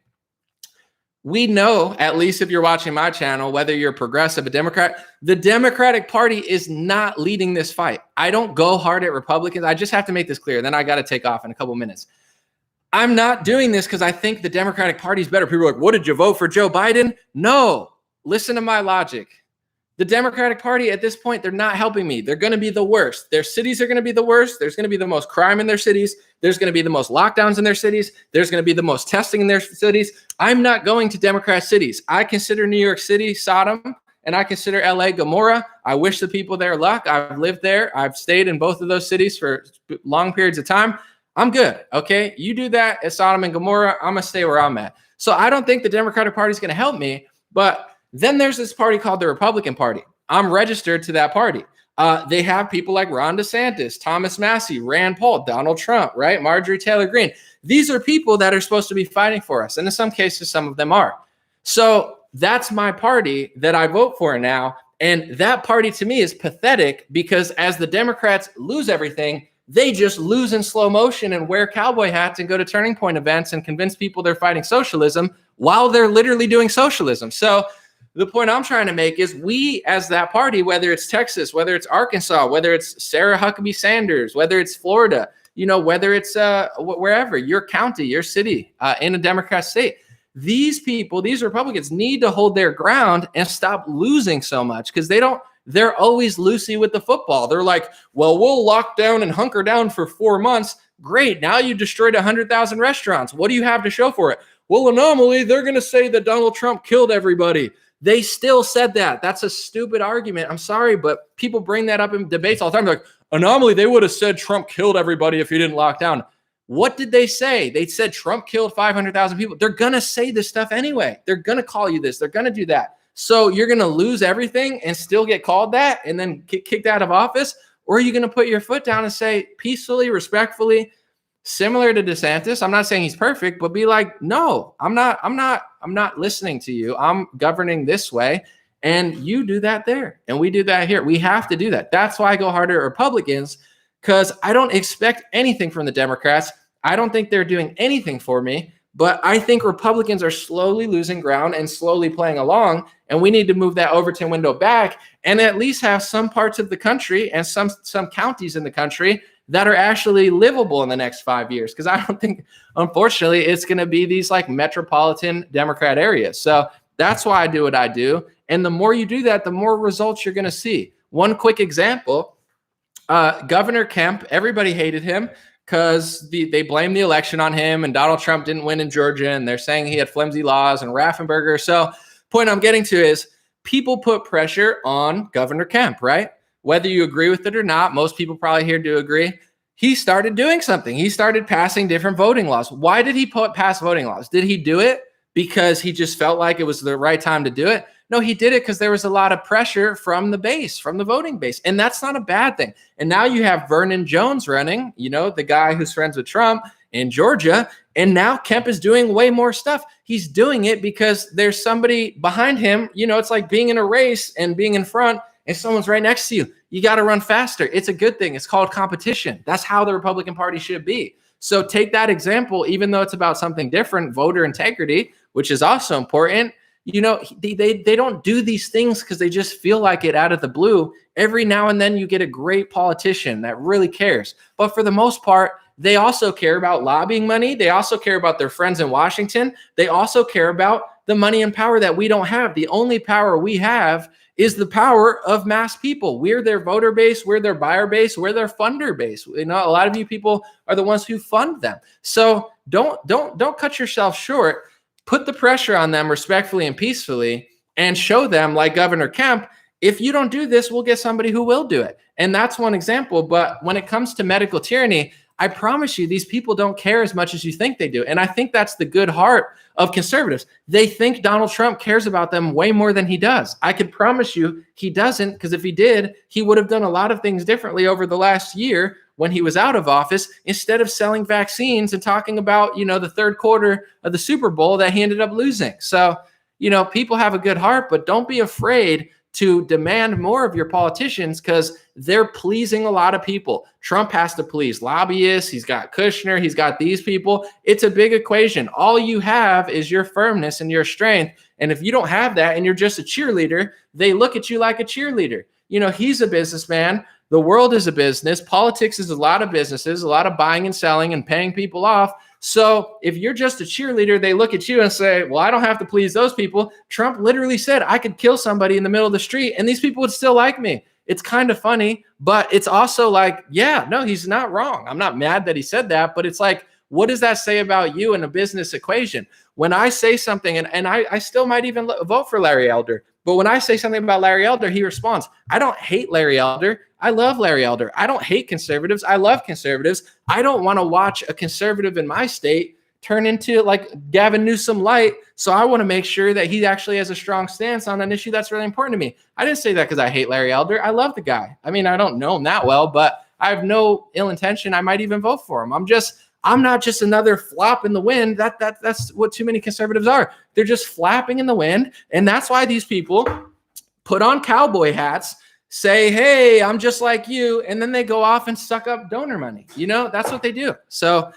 We know, at least if you're watching my channel, whether you're progressive, a Democrat, the Democratic Party is not leading this fight. I don't go hard at Republicans. I just have to make this clear. Then I got to take off in a couple minutes. I'm not doing this because I think the Democratic Party is better. People are like, what, did you vote for Joe Biden? No. Listen to my logic. The Democratic Party at this point, they're not helping me. They're going to be the worst. Their cities are going to be the worst. There's going to be the most crime in their cities. There's going to be the most lockdowns in their cities. There's going to be the most testing in their cities. I'm not going to Democrat cities. I consider New York City Sodom, and I consider LA Gomorrah. I wish the people there luck. I've lived there. I've stayed in both of those cities for long periods of time. I'm good. Okay. You do that at Sodom and Gomorrah. I'm going to stay where I'm at. So I don't think the Democratic Party is going to help me, but then there's this party called the Republican Party. I'm registered to that party. They have people like Ron DeSantis, Thomas Massie, Rand Paul, Donald Trump, right? Marjorie Taylor Greene. These are people that are supposed to be fighting for us. And in some cases, some of them are. So that's my party that I vote for now. And that party to me is pathetic because as the Democrats lose everything, they just lose in slow motion and wear cowboy hats and go to Turning Point events and convince people they're fighting socialism while they're literally doing socialism. So the point I'm trying to make is we as that party, whether it's Texas, whether it's Arkansas, whether it's Sarah Huckabee Sanders, whether it's Florida, whether it's wherever, your county, your city in a Democrat state, these people, these Republicans need to hold their ground and stop losing so much because they're always loosey with the football. They're like, well, we'll lock down and hunker down for 4 months. Great. Now you destroyed 100,000 restaurants. What do you have to show for it? Well, anomaly, they're going to say that Donald Trump killed everybody. They still said that. That's a stupid argument. I'm sorry, but people bring that up in debates all the time. They're like, anomaly, they would have said Trump killed everybody if he didn't lock down. What did they say? They said Trump killed 500,000 people. They're going to say this stuff anyway. They're going to call you this. They're going to do that. So you're going to lose everything and still get called that and then get kicked out of office? Or are you going to put your foot down and say peacefully, respectfully, similar to DeSantis? I'm not saying he's perfect, but be like, no, I'm not listening to you. I'm governing this way. And you do that there. And we do that here. We have to do that. That's why I go harder at Republicans, because I don't expect anything from the Democrats. I don't think they're doing anything for me. But I think Republicans are slowly losing ground and slowly playing along. And we need to move that Overton window back and at least have some parts of the country and some counties in the country that are actually livable in the next 5 years. Because I don't think, unfortunately, it's going to be these like metropolitan Democrat areas. So that's why I do what I do. And the more you do that, the more results you're going to see. One quick example, Governor Kemp, everybody hated him because they blamed the election on him and Donald Trump didn't win in Georgia and they're saying he had flimsy laws and Raffensperger. So point I'm getting to is people put pressure on Governor Kemp, right? Whether you agree with it or not, most people probably here do agree. He started doing something. He started passing different voting laws. Why did he pass voting laws? Did he do it because he just felt like it was the right time to do it? No, he did it because there was a lot of pressure from the base, from the voting base. And that's not a bad thing. And now you have Vernon Jones running, the guy who's friends with Trump in Georgia. And now Kemp is doing way more stuff. He's doing it because there's somebody behind him. It's like being in a race and being in front and someone's right next to you. You got to run faster. It's a good thing. It's called competition. That's how the Republican Party should be. So take that example, even though it's about something different, voter integrity, which is also important. They don't do these things because they just feel like it out of the blue. Every now and then you get a great politician that really cares. But for the most part, they also care about lobbying money. They also care about their friends in Washington. They also care about the money and power that we don't have. The only power we have is the power of mass people. We're their voter base, we're their buyer base, we're their funder base. You know, a lot of you people are the ones who fund them. So don't cut yourself short. Put the pressure on them respectfully and peacefully, and show them, like Governor Kemp, if you don't do this, we'll get somebody who will do it. And that's one example. But when it comes to medical tyranny, I promise you, these people don't care as much as you think they do. And I think that's the good heart of conservatives. They think Donald Trump cares about them way more than he does. I can promise you he doesn't, because if he did, he would have done a lot of things differently over the last year when he was out of office, instead of selling vaccines and talking about, you know, the third quarter of the Super Bowl that he ended up losing. So, you know, people have a good heart, but don't be afraid to demand more of your politicians, because they're pleasing a lot of people. Trump has to please lobbyists. He's got Kushner. He's got these people. It's a big equation. All you have is your firmness and your strength. And if you don't have that and you're just a cheerleader, they look at you like a cheerleader. You know, he's a businessman. The world is a business. Politics is a lot of businesses, a lot of buying and selling and paying people off. So if you're just a cheerleader, they look at you and say, well, I don't have to please those people. Trump literally said I could kill somebody in the middle of the street and these people would still like me. It's kind of funny, but it's also like, yeah, no, he's not wrong. I'm not mad that he said that, but it's like, what does that say about you in a business equation? When I say something, and I still might even vote for Larry Elder, but when I say something about Larry Elder, he responds, I don't hate Larry Elder. I love Larry Elder. I don't hate conservatives. I love conservatives. I don't want to watch a conservative in my state turn into like Gavin Newsom light. So I want to make sure that he actually has a strong stance on an issue that's really important to me. I didn't say that because I hate Larry Elder. I love the guy. I mean, I don't know him that well, but I have no ill intention. I might even vote for him. I'm not just another flop in the wind. That's what too many conservatives are. They're just flapping in the wind. And that's why these people put on cowboy hats, say, hey, I'm just like you. And then they go off and suck up donor money. You know, that's what they do. So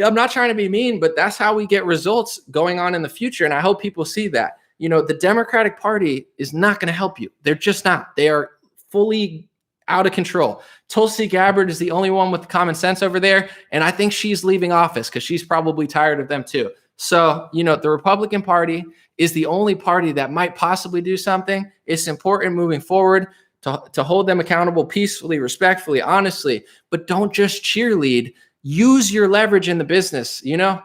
I'm not trying to be mean, but that's how we get results going on in the future. And I hope people see that. You know, the Democratic Party is not going to help you. They're just not. They are fully out of control. Tulsi Gabbard is the only one with common sense over there. And I think she's leaving office because she's probably tired of them too. So, you know, the Republican Party is the only party that might possibly do something. It's important moving forward to hold them accountable peacefully, respectfully, honestly, but don't just cheerlead. Use your leverage in the business. You know,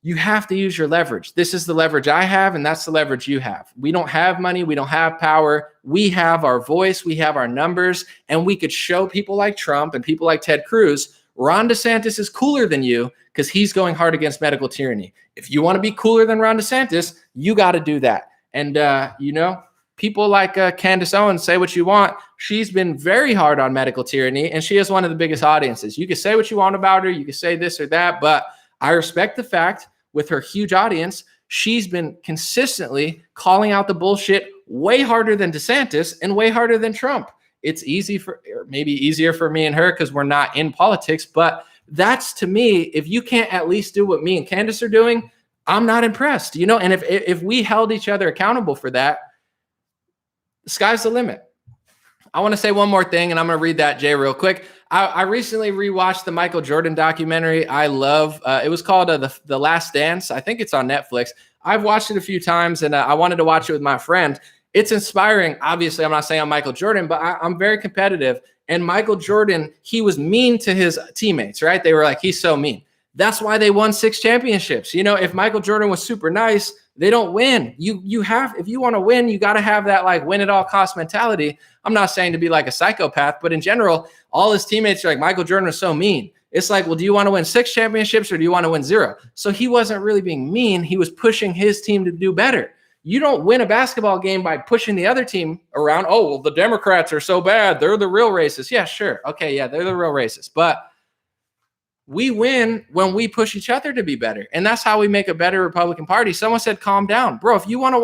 you have to use your leverage. This is the leverage I have, and that's the leverage you have. We don't have money. We don't have power. We have our voice. We have our numbers, and we could show people like Trump and people like Ted Cruz, Ron DeSantis is cooler than you because he's going hard against medical tyranny. If you want to be cooler than Ron DeSantis, you got to do that. And, you know, people like Candace Owens, say what you want. She's been very hard on medical tyranny, and she has one of the biggest audiences. You can say what you want about her. You can say this or that, but I respect the fact with her huge audience, she's been consistently calling out the bullshit way harder than DeSantis and way harder than Trump. It's easy for, or maybe easier for me and her because we're not in politics, but that's, to me, if you can't at least do what me and Candace are doing, I'm not impressed, you know? And if we held each other accountable for that, the sky's the limit. I want to say one more thing, and I'm going to read that, Jay, real quick. I recently rewatched the Michael Jordan documentary. I love, it was called The Last Dance. I think it's on Netflix. I've watched it a few times, and I wanted to watch it with my friend. It's inspiring. Obviously, I'm not saying I'm Michael Jordan, but I'm very competitive. And Michael Jordan, he was mean to his teammates, right? They were like, he's so mean. That's why they won 6 championships. You know, if Michael Jordan was super nice, they don't win. You have, if you want to win, you got to have that like win at all cost mentality. I'm not saying to be like a psychopath, but in general, all his teammates are like, Michael Jordan was so mean. It's like, well, do you want to win 6 championships or do you want to win 0? So he wasn't really being mean. He was pushing his team to do better. You don't win a basketball game by pushing the other team around. Oh, well, the Democrats are so bad. They're the real racists. Yeah, sure. Okay, yeah, they're the real racists. But we win when we push each other to be better. And that's how we make a better Republican Party. Someone said, calm down. Bro, if you want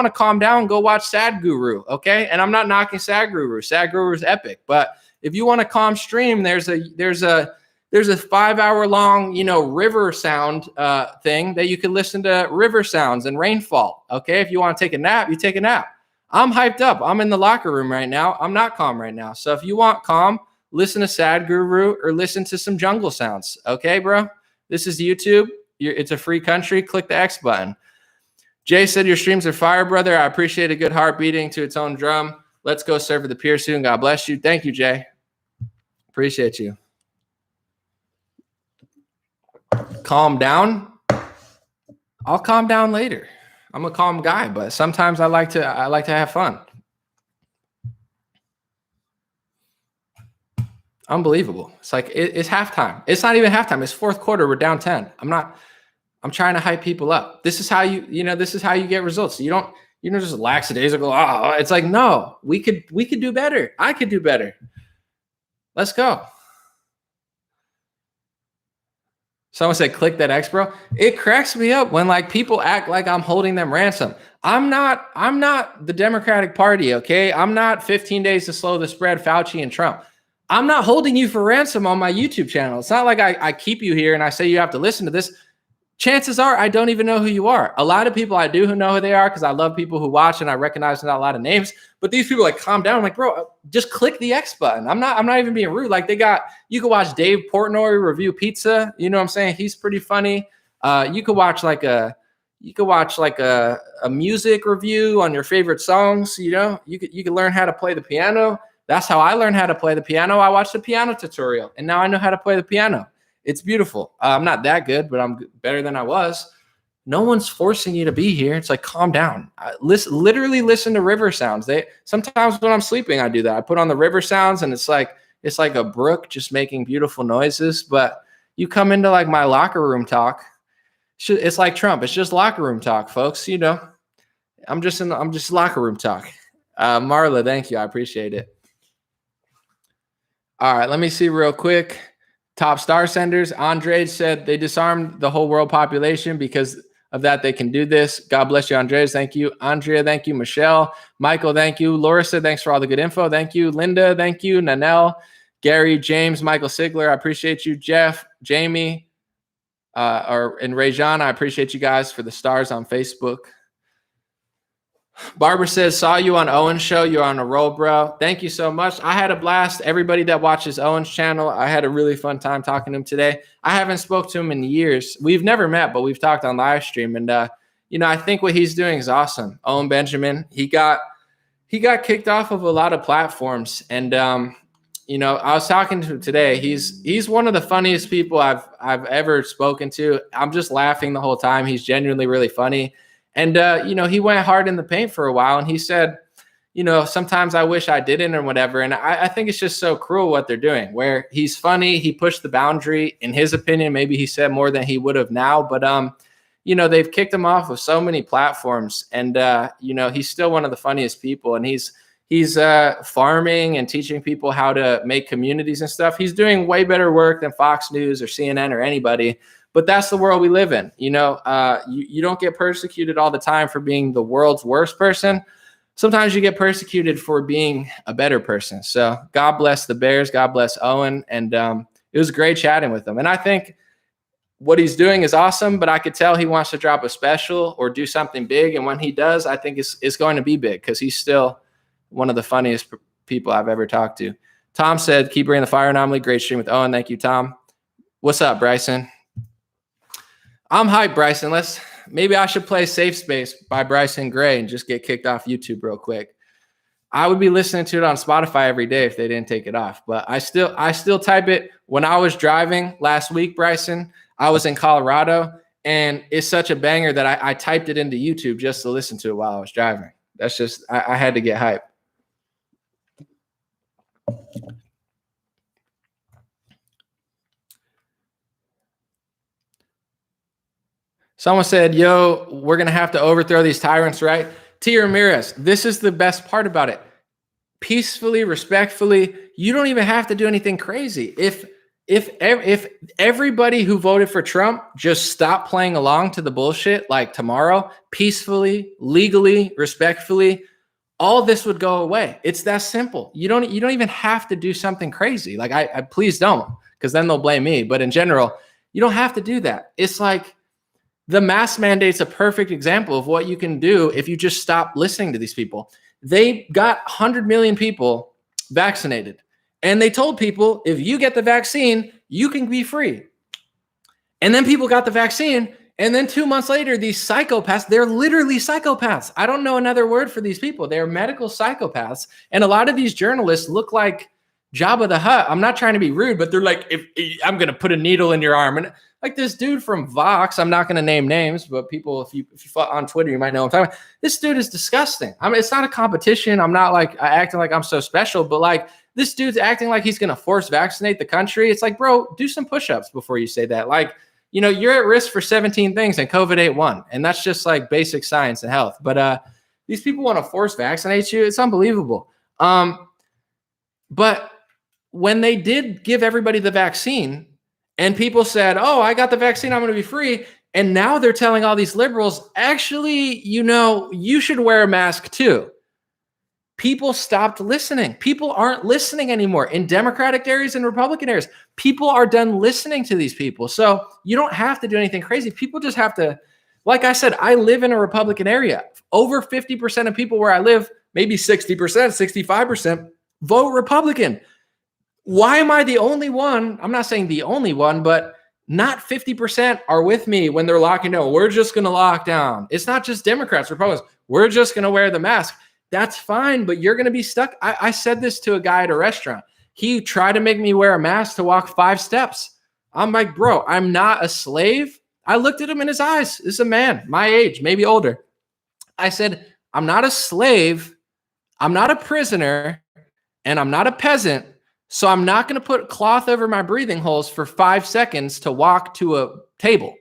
to calm down, go watch Sad Guru, okay? And I'm not knocking Sad Guru. Sad Guru is epic. But if you want to calm stream, there's a 5-hour-long, you know, river sound thing that you can listen to river sounds and rainfall, okay? If you want to take a nap, you take a nap. I'm hyped up. I'm in the locker room right now. I'm not calm right now. So if you want calm, listen to Sad Guru or listen to some jungle sounds. Okay, bro? This is YouTube. It's a free country. Click the X button. Jay said, your streams are fire, brother. I appreciate a good heart beating to its own drum. Let's go serve the peer soon. God bless you. Thank you, Jay. Appreciate you. Calm down. I'll calm down later. I'm a calm guy, but sometimes I like to have fun. Unbelievable. It's like it's halftime. It's not even halftime. It's fourth quarter. We're down 10. I'm trying to hype people up. This is how this is how you get results. You don't just lackadaisical. Oh, it's like, no, we could do better. I could do better. Let's go. Someone said, click that X, bro. It cracks me up when like people act like I'm holding them ransom. I'm not the Democratic Party, okay? I'm not 15 days to slow the spread, Fauci and Trump. I'm not holding you for ransom on my YouTube channel. It's not like I keep you here and I say you have to listen to this. Chances are I don't even know who you are. A lot of people I do who know who they are because I love people who watch and I recognize not a lot of names. But these people like calm down. I'm like, bro, just click the X button. I'm not even being rude. Like you could watch Dave Portnoy review pizza. You know what I'm saying? He's pretty funny. You could watch like a music review on your favorite songs. You know, you could learn how to play the piano. That's how I learned how to play the piano. I watched a piano tutorial and now I know how to play the piano. It's beautiful. I'm not that good, but I'm better than I was. No one's forcing you to be here. It's like, calm down. Literally listen to river sounds. Sometimes when I'm sleeping, I do that. I put on the river sounds and it's like a brook just making beautiful noises. But you come into like my locker room talk. It's like Trump. It's just locker room talk, folks. You know, I'm just locker room talk. Marla, thank you. I appreciate it. All right, let me see real quick. Top star senders. Andre said they disarmed the whole world population because of that. They can do this. God bless you, Andres. Thank you. Andrea, thank you. Michelle, Michael, thank you. Laura said, thanks for all the good info. Thank you. Linda, thank you. Nanelle, Gary, James, Michael Sigler, I appreciate you. Jeff, Jamie, and Rajan, I appreciate you guys for the stars on Facebook. Barbara says, saw you on Owen's show. You're on a roll, bro. Thank you so much. I had a blast. Everybody that watches Owen's channel, I had a really fun time talking to him today. I haven't spoke to him in years. We've never met, but we've talked on live stream. And, I think what he's doing is awesome. Owen Benjamin, he got kicked off of a lot of platforms. And, I was talking to him today. He's one of the funniest people I've ever spoken to. I'm just laughing the whole time. He's genuinely really funny. And, he went hard in the paint for a while and he said, sometimes I wish I didn't or whatever. And I think it's just so cruel what they're doing, where he's funny. He pushed the boundary. In his opinion, maybe he said more than he would have now. But, they've kicked him off of so many platforms. And, he's still one of the funniest people. And he's farming and teaching people how to make communities and stuff. He's doing way better work than Fox News or CNN or anybody. But that's the world we live in. You don't get persecuted all the time for being the world's worst person. Sometimes you get persecuted for being a better person. So God bless the Bears. God bless Owen. And it was great chatting with him. And I think what he's doing is awesome, but I could tell he wants to drop a special or do something big. And when he does, I think it's going to be big because he's still one of the funniest people I've ever talked to. Tom said, keep bringing the fire anomaly. Great stream with Owen. Thank you, Tom. What's up, Bryson? I'm hyped, Bryson. Maybe I should play Safe Space by Bryson Gray and just get kicked off YouTube real quick. I would be listening to it on Spotify every day if they didn't take it off. But I still type it. When I was driving last week, Bryson, I was in Colorado, and it's such a banger that I typed it into YouTube just to listen to it while I was driving. That's just I had to get hyped. Someone said, yo, we're going to have to overthrow these tyrants, right? T. Ramirez, this is the best part about it. Peacefully, respectfully, you don't even have to do anything crazy. If everybody who voted for Trump just stopped playing along to the bullshit like tomorrow, peacefully, legally, respectfully, all this would go away. It's that simple. You don't even have to do something crazy. Like I please don't, because then they'll blame me. But in general, you don't have to do that. It's like, the mask mandate's a perfect example of what you can do if you just stop listening to these people. They got 100 million people vaccinated. And they told people, if you get the vaccine, you can be free. And then people got the vaccine. And then 2 months later, these psychopaths, they're literally psychopaths. I don't know another word for these people. They're medical psychopaths. And a lot of these journalists look like Jabba the Hutt. I'm not trying to be rude, but they're like, if I'm going to put a needle in your arm. And like this dude from Vox, I'm not going to name names, but people, if you follow on Twitter, you might know what I'm talking about. This dude is disgusting. I mean, it's not a competition. I'm not like acting like I'm so special, but like this dude's acting like he's going to force vaccinate the country. It's like, bro, do some push-ups before you say that. Like, you know, you're at risk for 17 things and COVID ain't one. And that's just like basic science and health. But these people want to force vaccinate you. It's unbelievable. But when they did give everybody the vaccine and people said, oh, I got the vaccine, I'm going to be free. And now they're telling all these liberals, actually, you know, you should wear a mask too. People stopped listening. People aren't listening anymore in Democratic areas and Republican areas. People are done listening to these people. So you don't have to do anything crazy. People just have to, like I said, I live in a Republican area. Over 50% of people where I live, maybe 60%, 65%, vote Republican. Why am I the only one? I'm not saying the only one, but not 50% are with me when they're locking down. We're just going to lock down. It's not just Democrats, Republicans. We're just going to wear the mask. That's fine, but you're going to be stuck. I said this to a guy at a restaurant. He tried to make me wear a mask to walk 5 steps. I'm like, bro, I'm not a slave. I looked at him in his eyes. This is a man, my age, maybe older. I said, I'm not a slave. I'm not a prisoner, and I'm not a peasant. So I'm not going to put cloth over my breathing holes for 5 seconds to walk to a table.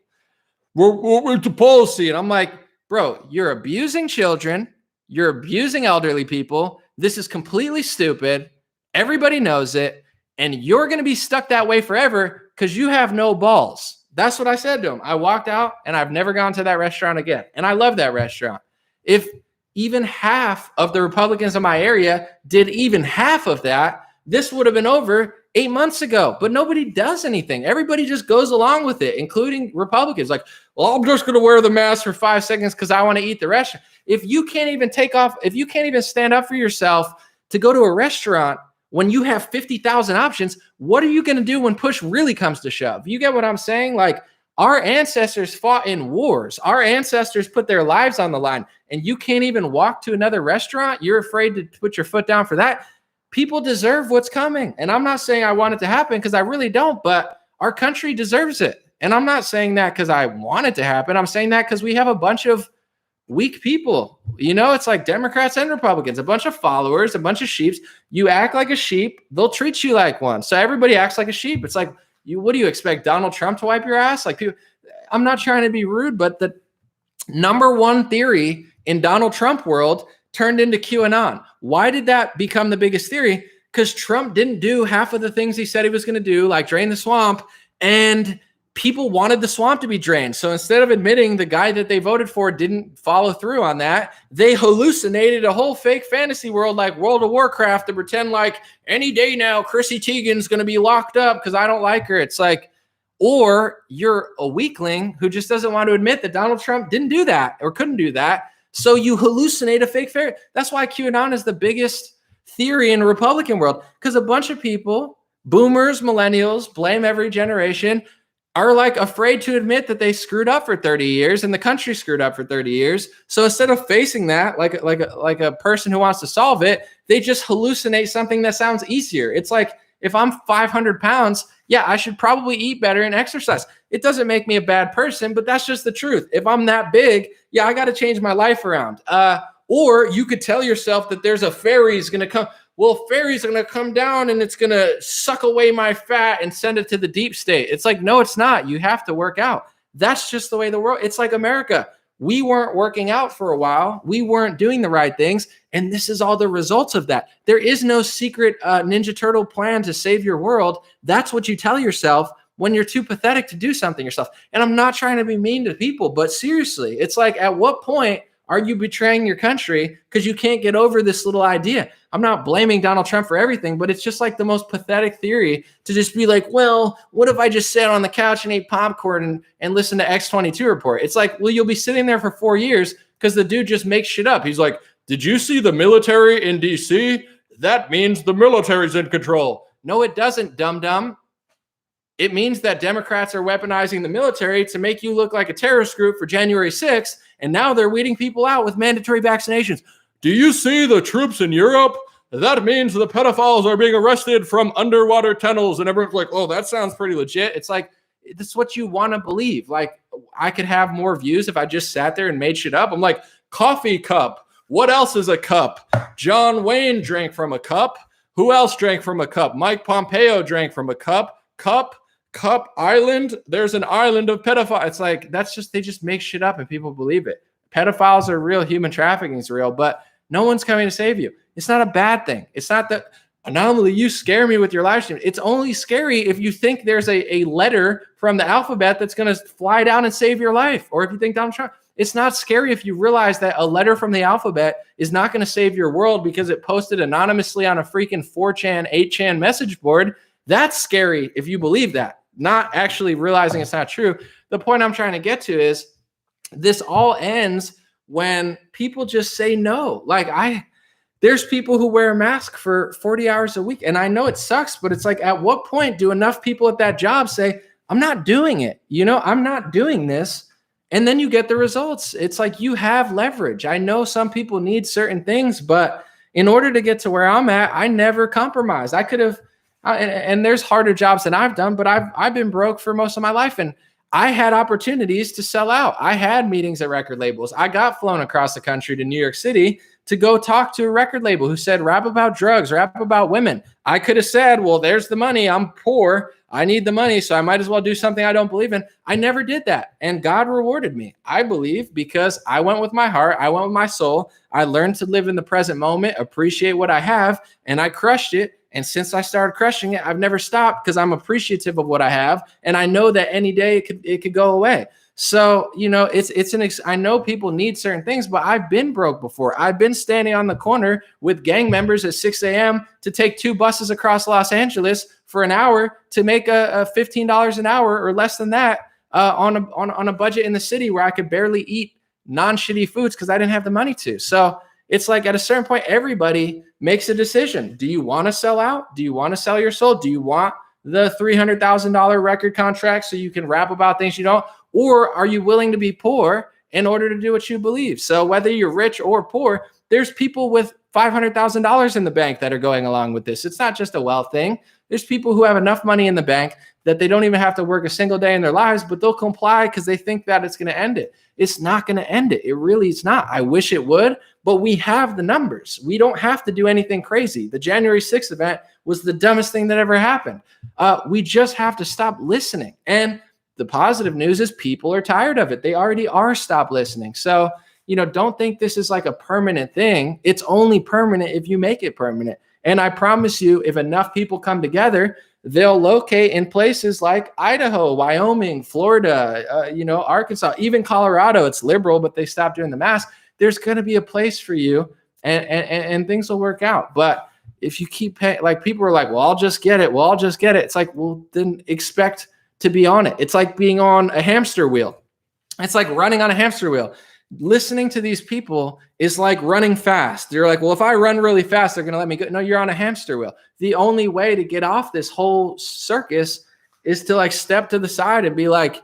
We're the policy. And I'm like, bro, you're abusing children. You're abusing elderly people. This is completely stupid. Everybody knows it. And you're going to be stuck that way forever because you have no balls. That's what I said to him. I walked out and I've never gone to that restaurant again. And I love that restaurant. If even half of the Republicans in my area did even half of that, this would have been over 8 months ago. But nobody does anything. Everybody just goes along with it, including Republicans. Like, well, I'm just going to wear the mask for 5 seconds because I want to eat the restaurant. If you can't even take off, if you can't even stand up for yourself to go to a restaurant when you have 50,000 options, what are you going to do when push really comes to shove? You get what I'm saying? Like, our ancestors fought in wars. Our ancestors put their lives on the line, and you can't even walk to another restaurant. You're afraid to put your foot down for that. People deserve what's coming. And I'm not saying I want it to happen because I really don't, but our country deserves it. And I'm not saying that because I want it to happen. I'm saying that because we have a bunch of weak people. You know, it's like Democrats and Republicans, a bunch of followers, a bunch of sheeps. You act like a sheep, they'll treat you like one. So everybody acts like a sheep. It's like, what do you expect, Donald Trump to wipe your ass? Like, people, I'm not trying to be rude, but the number one theory in Donald Trump world turned into QAnon. Why did that become the biggest theory? Because Trump didn't do half of the things he said he was going to do, like drain the swamp, and people wanted the swamp to be drained. So instead of admitting the guy that they voted for didn't follow through on that, they hallucinated a whole fake fantasy world like World of Warcraft to pretend like any day now Chrissy Teigen's going to be locked up because I don't like her. It's like, or you're a weakling who just doesn't want to admit that Donald Trump didn't do that or couldn't do that. So you hallucinate a fake fairy. That's why QAnon is the biggest theory in the Republican world, because a bunch of people, boomers, millennials, blame every generation, are like afraid to admit that they screwed up for 30 years and the country screwed up for 30 years. So instead of facing that like a person who wants to solve it, they just hallucinate something that sounds easier. It's like, if I'm 500 pounds, yeah, I should probably eat better and exercise. It doesn't make me a bad person, but that's just the truth. If I'm that big, yeah, I got to change my life around. Or you could tell yourself that there's a fairy's going to come. Well, fairy's going to come down and it's going to suck away my fat and send it to the deep state. It's like, no, it's not. You have to work out. That's just the way the world. It's like America. We weren't working out for a while. We weren't doing the right things. And this is all the results of that. There is no secret Ninja Turtle plan to save your world. That's what you tell yourself when you're too pathetic to do something yourself. And I'm not trying to be mean to people, but seriously, it's like, at what point are you betraying your country because you can't get over this little idea? I'm not blaming Donald Trump for everything, but it's just like the most pathetic theory to just be like, well, what if I just sat on the couch and ate popcorn and listened to X-22 report? It's like, well, you'll be sitting there for 4 years because the dude just makes shit up. He's like, did you see the military in DC? That means the military's in control. No, it doesn't, dum-dum. It means that Democrats are weaponizing the military to make you look like a terrorist group for January 6th, and now they're weeding people out with mandatory vaccinations. Do you see the troops in Europe? That means the pedophiles are being arrested from underwater tunnels. And everyone's like, oh, that sounds pretty legit. It's like, this is what you want to believe. Like, I could have more views if I just sat there and made shit up. I'm like, coffee cup. What else is a cup? John Wayne drank from a cup. Who else drank from a cup? Mike Pompeo drank from a cup. Cup island. There's an island of pedophiles. It's like, they just make shit up and people believe it. Pedophiles are real. Human trafficking is real, but no one's coming to save you. It's not a bad thing. It's not that, not only you scare me with your live stream. It's only scary if you think there's a letter from the alphabet that's going to fly down and save your life. Or if you think Donald Trump. It's not scary if you realize that a letter from the alphabet is not going to save your world because it posted anonymously on a freaking 4chan, 8chan message board. That's scary if you believe that, not actually realizing it's not true. The point I'm trying to get to is this all ends when people just say no. Like, there's people who wear a mask for 40 hours a week. And I know it sucks, but it's like, at what point do enough people at that job say, I'm not doing it? I'm not doing this. And then you get the results. It's like, you have leverage. I know some people need certain things, but in order to get to where I'm at, I never compromised. I could have, and there's harder jobs than I've done, but I've been broke for most of my life. And I had opportunities to sell out. I had meetings at record labels. I got flown across the country to New York City to go talk to a record label who said, rap about drugs, rap about women. I could have said, well, there's the money. I'm poor. I need the money, so I might as well do something I don't believe in. I never did that. And God rewarded me, I believe, because I went with my heart. I went with my soul. I learned to live in the present moment, appreciate what I have, and I crushed it. And since I started crushing it, I've never stopped because I'm appreciative of what I have. And I know that any day it could go away. So, I know people need certain things, but I've been broke before. I've been standing on the corner with gang members at 6 a.m. to take 2 buses across Los Angeles for an hour to make a $15 an hour or less than that on a budget in the city where I could barely eat non-shitty foods because I didn't have the money to. So it's like, at a certain point, everybody makes a decision. Do you want to sell out? Do you want to sell your soul? Do you want the $300,000 record contract so you can rap about things you don't? Or are you willing to be poor in order to do what you believe? So whether you're rich or poor, there's people with $500,000 in the bank that are going along with this. It's not just a wealth thing. There's people who have enough money in the bank that they don't even have to work a single day in their lives, but they'll comply because they think that it's going to end it. It's not going to end it. It really is not. I wish it would, but we have the numbers. We don't have to do anything crazy. The January 6th event was the dumbest thing that ever happened. We just have to stop listening. And the positive news is people are tired of it. They already are. Stop listening. So, don't think this is like a permanent thing. It's only permanent if you make it permanent. And I promise you, if enough people come together, they'll locate in places like Idaho, Wyoming, Florida, Arkansas, even Colorado. It's liberal, but they stopped doing the mask. There's going to be a place for you and things will work out. But if you keep paying, like, people are like, well, I'll just get it. Well, I'll just get it. It's like, well, then expect to be on it. It's like being on a hamster wheel. It's like running on a hamster wheel. Listening to these people is like running fast. You're like, well, if I run really fast, they're going to let me go. No, you're on a hamster wheel. The only way to get off this whole circus is to like step to the side and be like,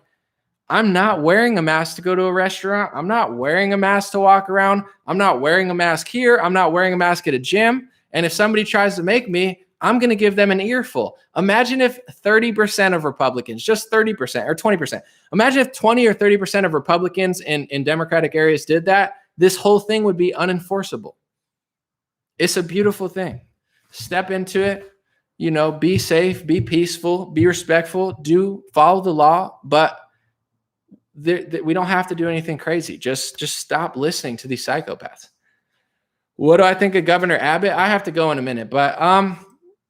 I'm not wearing a mask to go to a restaurant. I'm not wearing a mask to walk around. I'm not wearing a mask here. I'm not wearing a mask at a gym. And if somebody tries to make me, I'm going to give them an earful. Imagine if 30% of Republicans, just 30% or 20%, imagine if 20 or 30% of Republicans in Democratic areas did that, this whole thing would be unenforceable. It's a beautiful thing. Step into it, be safe, be peaceful, be respectful, follow the law, but we don't have to do anything crazy. Just stop listening to these psychopaths. What do I think of Governor Abbott? I have to go in a minute, but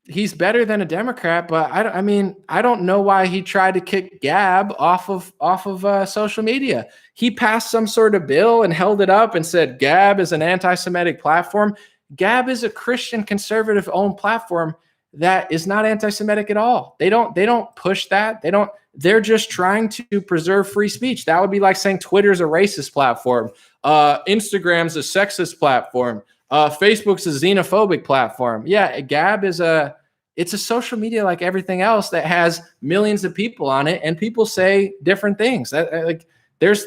he's better than a Democrat, but I don't know why he tried to kick Gab off of social media. He passed some sort of bill and held it up and said Gab is an anti-Semitic platform. Gab is a Christian conservative owned platform that is not anti-Semitic at all. They don't push that. They're just trying to preserve free speech. That would be like saying Twitter's a racist platform. Instagram's a sexist platform. Facebook's a xenophobic platform. Yeah, Gab is a It's a social media like everything else that has millions of people on it, and people say different things. Like there's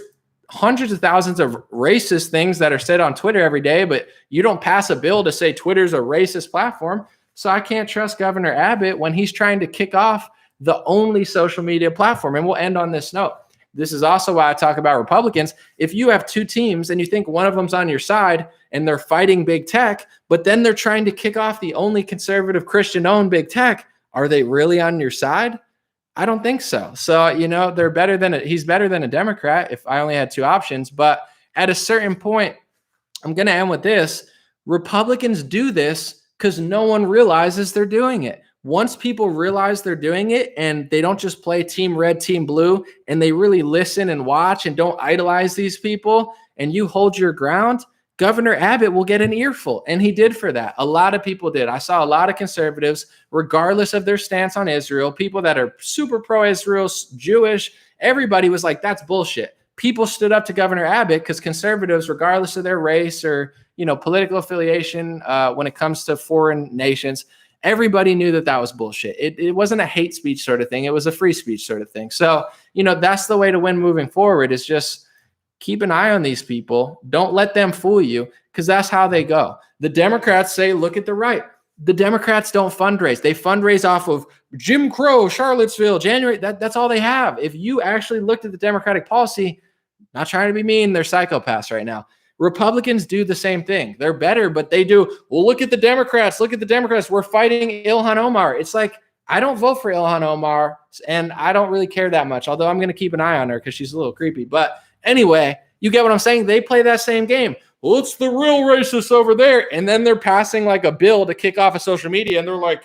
hundreds of thousands of racist things that are said on Twitter every day, but you don't pass a bill to say Twitter's a racist platform. So I can't trust Governor Abbott when he's trying to kick off the only social media platform. And we'll end on this note. This is also why I talk about Republicans. If you have two teams and you think one of them's on your side and they're fighting big tech, but then they're trying to kick off the only conservative Christian-owned big tech, are they really on your side? I don't think so. So, you know, he's better than a Democrat if I only had two options. But at a certain point, I'm going to end with this. Republicans do this because no one realizes they're doing it. Once people realize they're doing it and they don't just play team red, team blue, and they really listen and watch and don't idolize these people, and you hold your ground, Governor Abbott will get an earful. And he did for that. A lot of people did. I saw a lot of conservatives, regardless of their stance on Israel, people that are super pro-Israel, Jewish, everybody was like, that's bullshit. People stood up to Governor Abbott because conservatives, regardless of their race or, you know, political affiliation, when it comes to foreign nations, everybody knew that was bullshit. It wasn't a hate speech sort of thing. It was a free speech sort of thing. So, you know, that's the way to win moving forward, is just keep an eye on these people. Don't let them fool you, because that's how they go. The Democrats say, look at the right. The Democrats don't fundraise. They fundraise off of Jim Crow, Charlottesville, January. That's all they have. If you actually looked at the Democratic policy, not trying to be mean, they're psychopaths right now. Republicans do the same thing. They're better, but they do, well, look at the Democrats. Look at the Democrats. We're fighting Ilhan Omar. It's like, I don't vote for Ilhan Omar, and I don't really care that much, although I'm going to keep an eye on her because she's a little creepy. But anyway, you get what I'm saying? They play that same game. Well, it's the real racists over there. And then they're passing like a bill to kick off of social media, and they're like,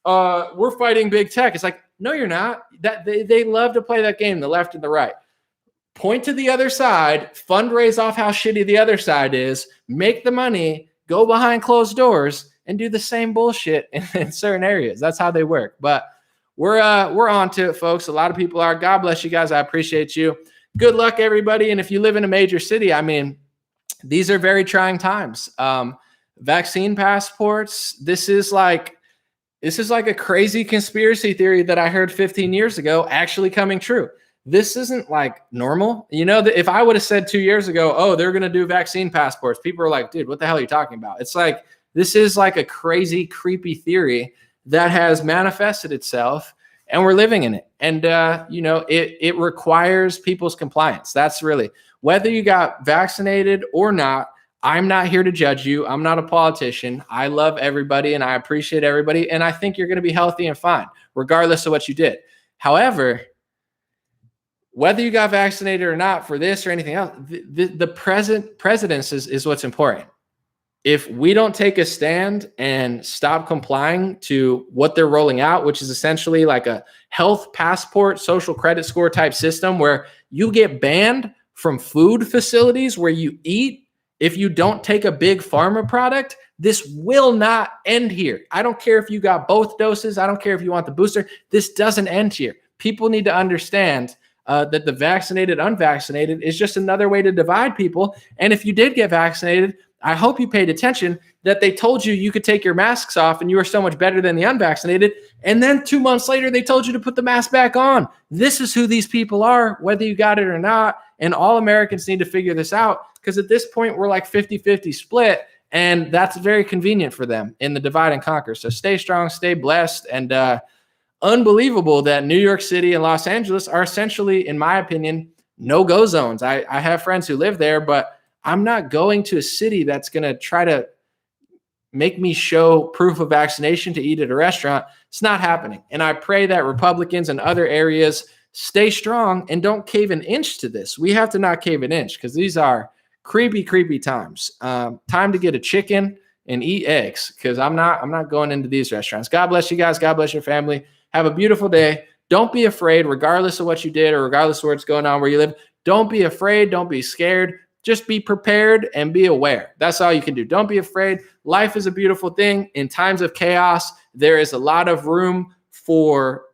we're fighting big tech. It's like, no, you're not. That they love to play that game, the left and the right. Point to the other side, fundraise off how shitty the other side is, make the money, go behind closed doors, and do the same bullshit in certain areas. That's how they work. But we're on to it, folks. A lot of people are. God bless you guys. I appreciate you. Good luck, everybody. And if you live in a major city, I mean, these are very trying times. Vaccine passports. This is like a crazy conspiracy theory that I heard 15 years ago actually coming true. This isn't like normal. You know, if I would have said 2 years ago, oh, they're going to do vaccine passports, people are like, dude, what the hell are you talking about? It's like, this is like a crazy, creepy theory that has manifested itself, and we're living in it. And, you know, it requires people's compliance. That's really, whether you got vaccinated or not, I'm not here to judge you. I'm not a politician. I love everybody and I appreciate everybody. And I think you're going to be healthy and fine, regardless of what you did. However, whether you got vaccinated or not for this or anything else, the precedence is what's important. If we don't take a stand and stop complying to what they're rolling out, which is essentially like a health passport, social credit score type system where you get banned from food facilities where you eat if you don't take a big pharma product, this will not end here. I don't care if you got both doses. I don't care if you want the booster. This doesn't end here. People need to understand that the vaccinated, unvaccinated is just another way to divide people. And if you did get vaccinated, I hope you paid attention that they told you you could take your masks off and you were so much better than the unvaccinated. And then 2 months later, they told you to put the mask back on. This is who these people are, whether you got it or not. And all Americans need to figure this out, because at this point, we're like 50-50 split. And that's very convenient for them in the divide and conquer. So stay strong, stay blessed, and unbelievable that New York City and Los Angeles are essentially, in my opinion, no-go zones. I have friends who live there, but I'm not going to a city that's going to try to make me show proof of vaccination to eat at a restaurant. It's not happening. And I pray that Republicans in other areas stay strong and don't cave an inch to this. We have to not cave an inch, because these are creepy, creepy times. Time to get a chicken and eat eggs, because I'm not going into these restaurants. God bless you guys. God bless your family. Have a beautiful day. Don't be afraid, regardless of what you did or regardless of what's going on where you live. Don't be afraid. Don't be scared. Just be prepared and be aware. That's all you can do. Don't be afraid. Life is a beautiful thing. In times of chaos, there is a lot of room for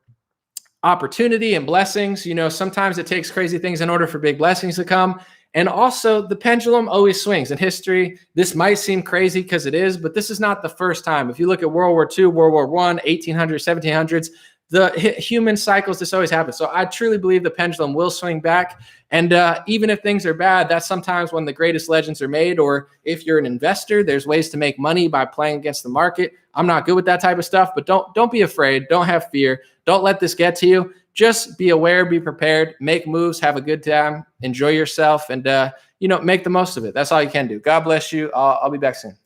opportunity and blessings. You know, sometimes it takes crazy things in order for big blessings to come. And also, the pendulum always swings. In history, this might seem crazy because it is, but this is not the first time. If you look at World War II, World War I, 1800s, 1700s, the human cycles, this always happens. So I truly believe the pendulum will swing back. And even if things are bad, that's sometimes when the greatest legends are made. Or if you're an investor, there's ways to make money by playing against the market. I'm not good with that type of stuff, but don't be afraid. Don't have fear. Don't let this get to you. Just be aware, be prepared, make moves, have a good time, enjoy yourself, and make the most of it. That's all you can do. God bless you. I'll be back soon.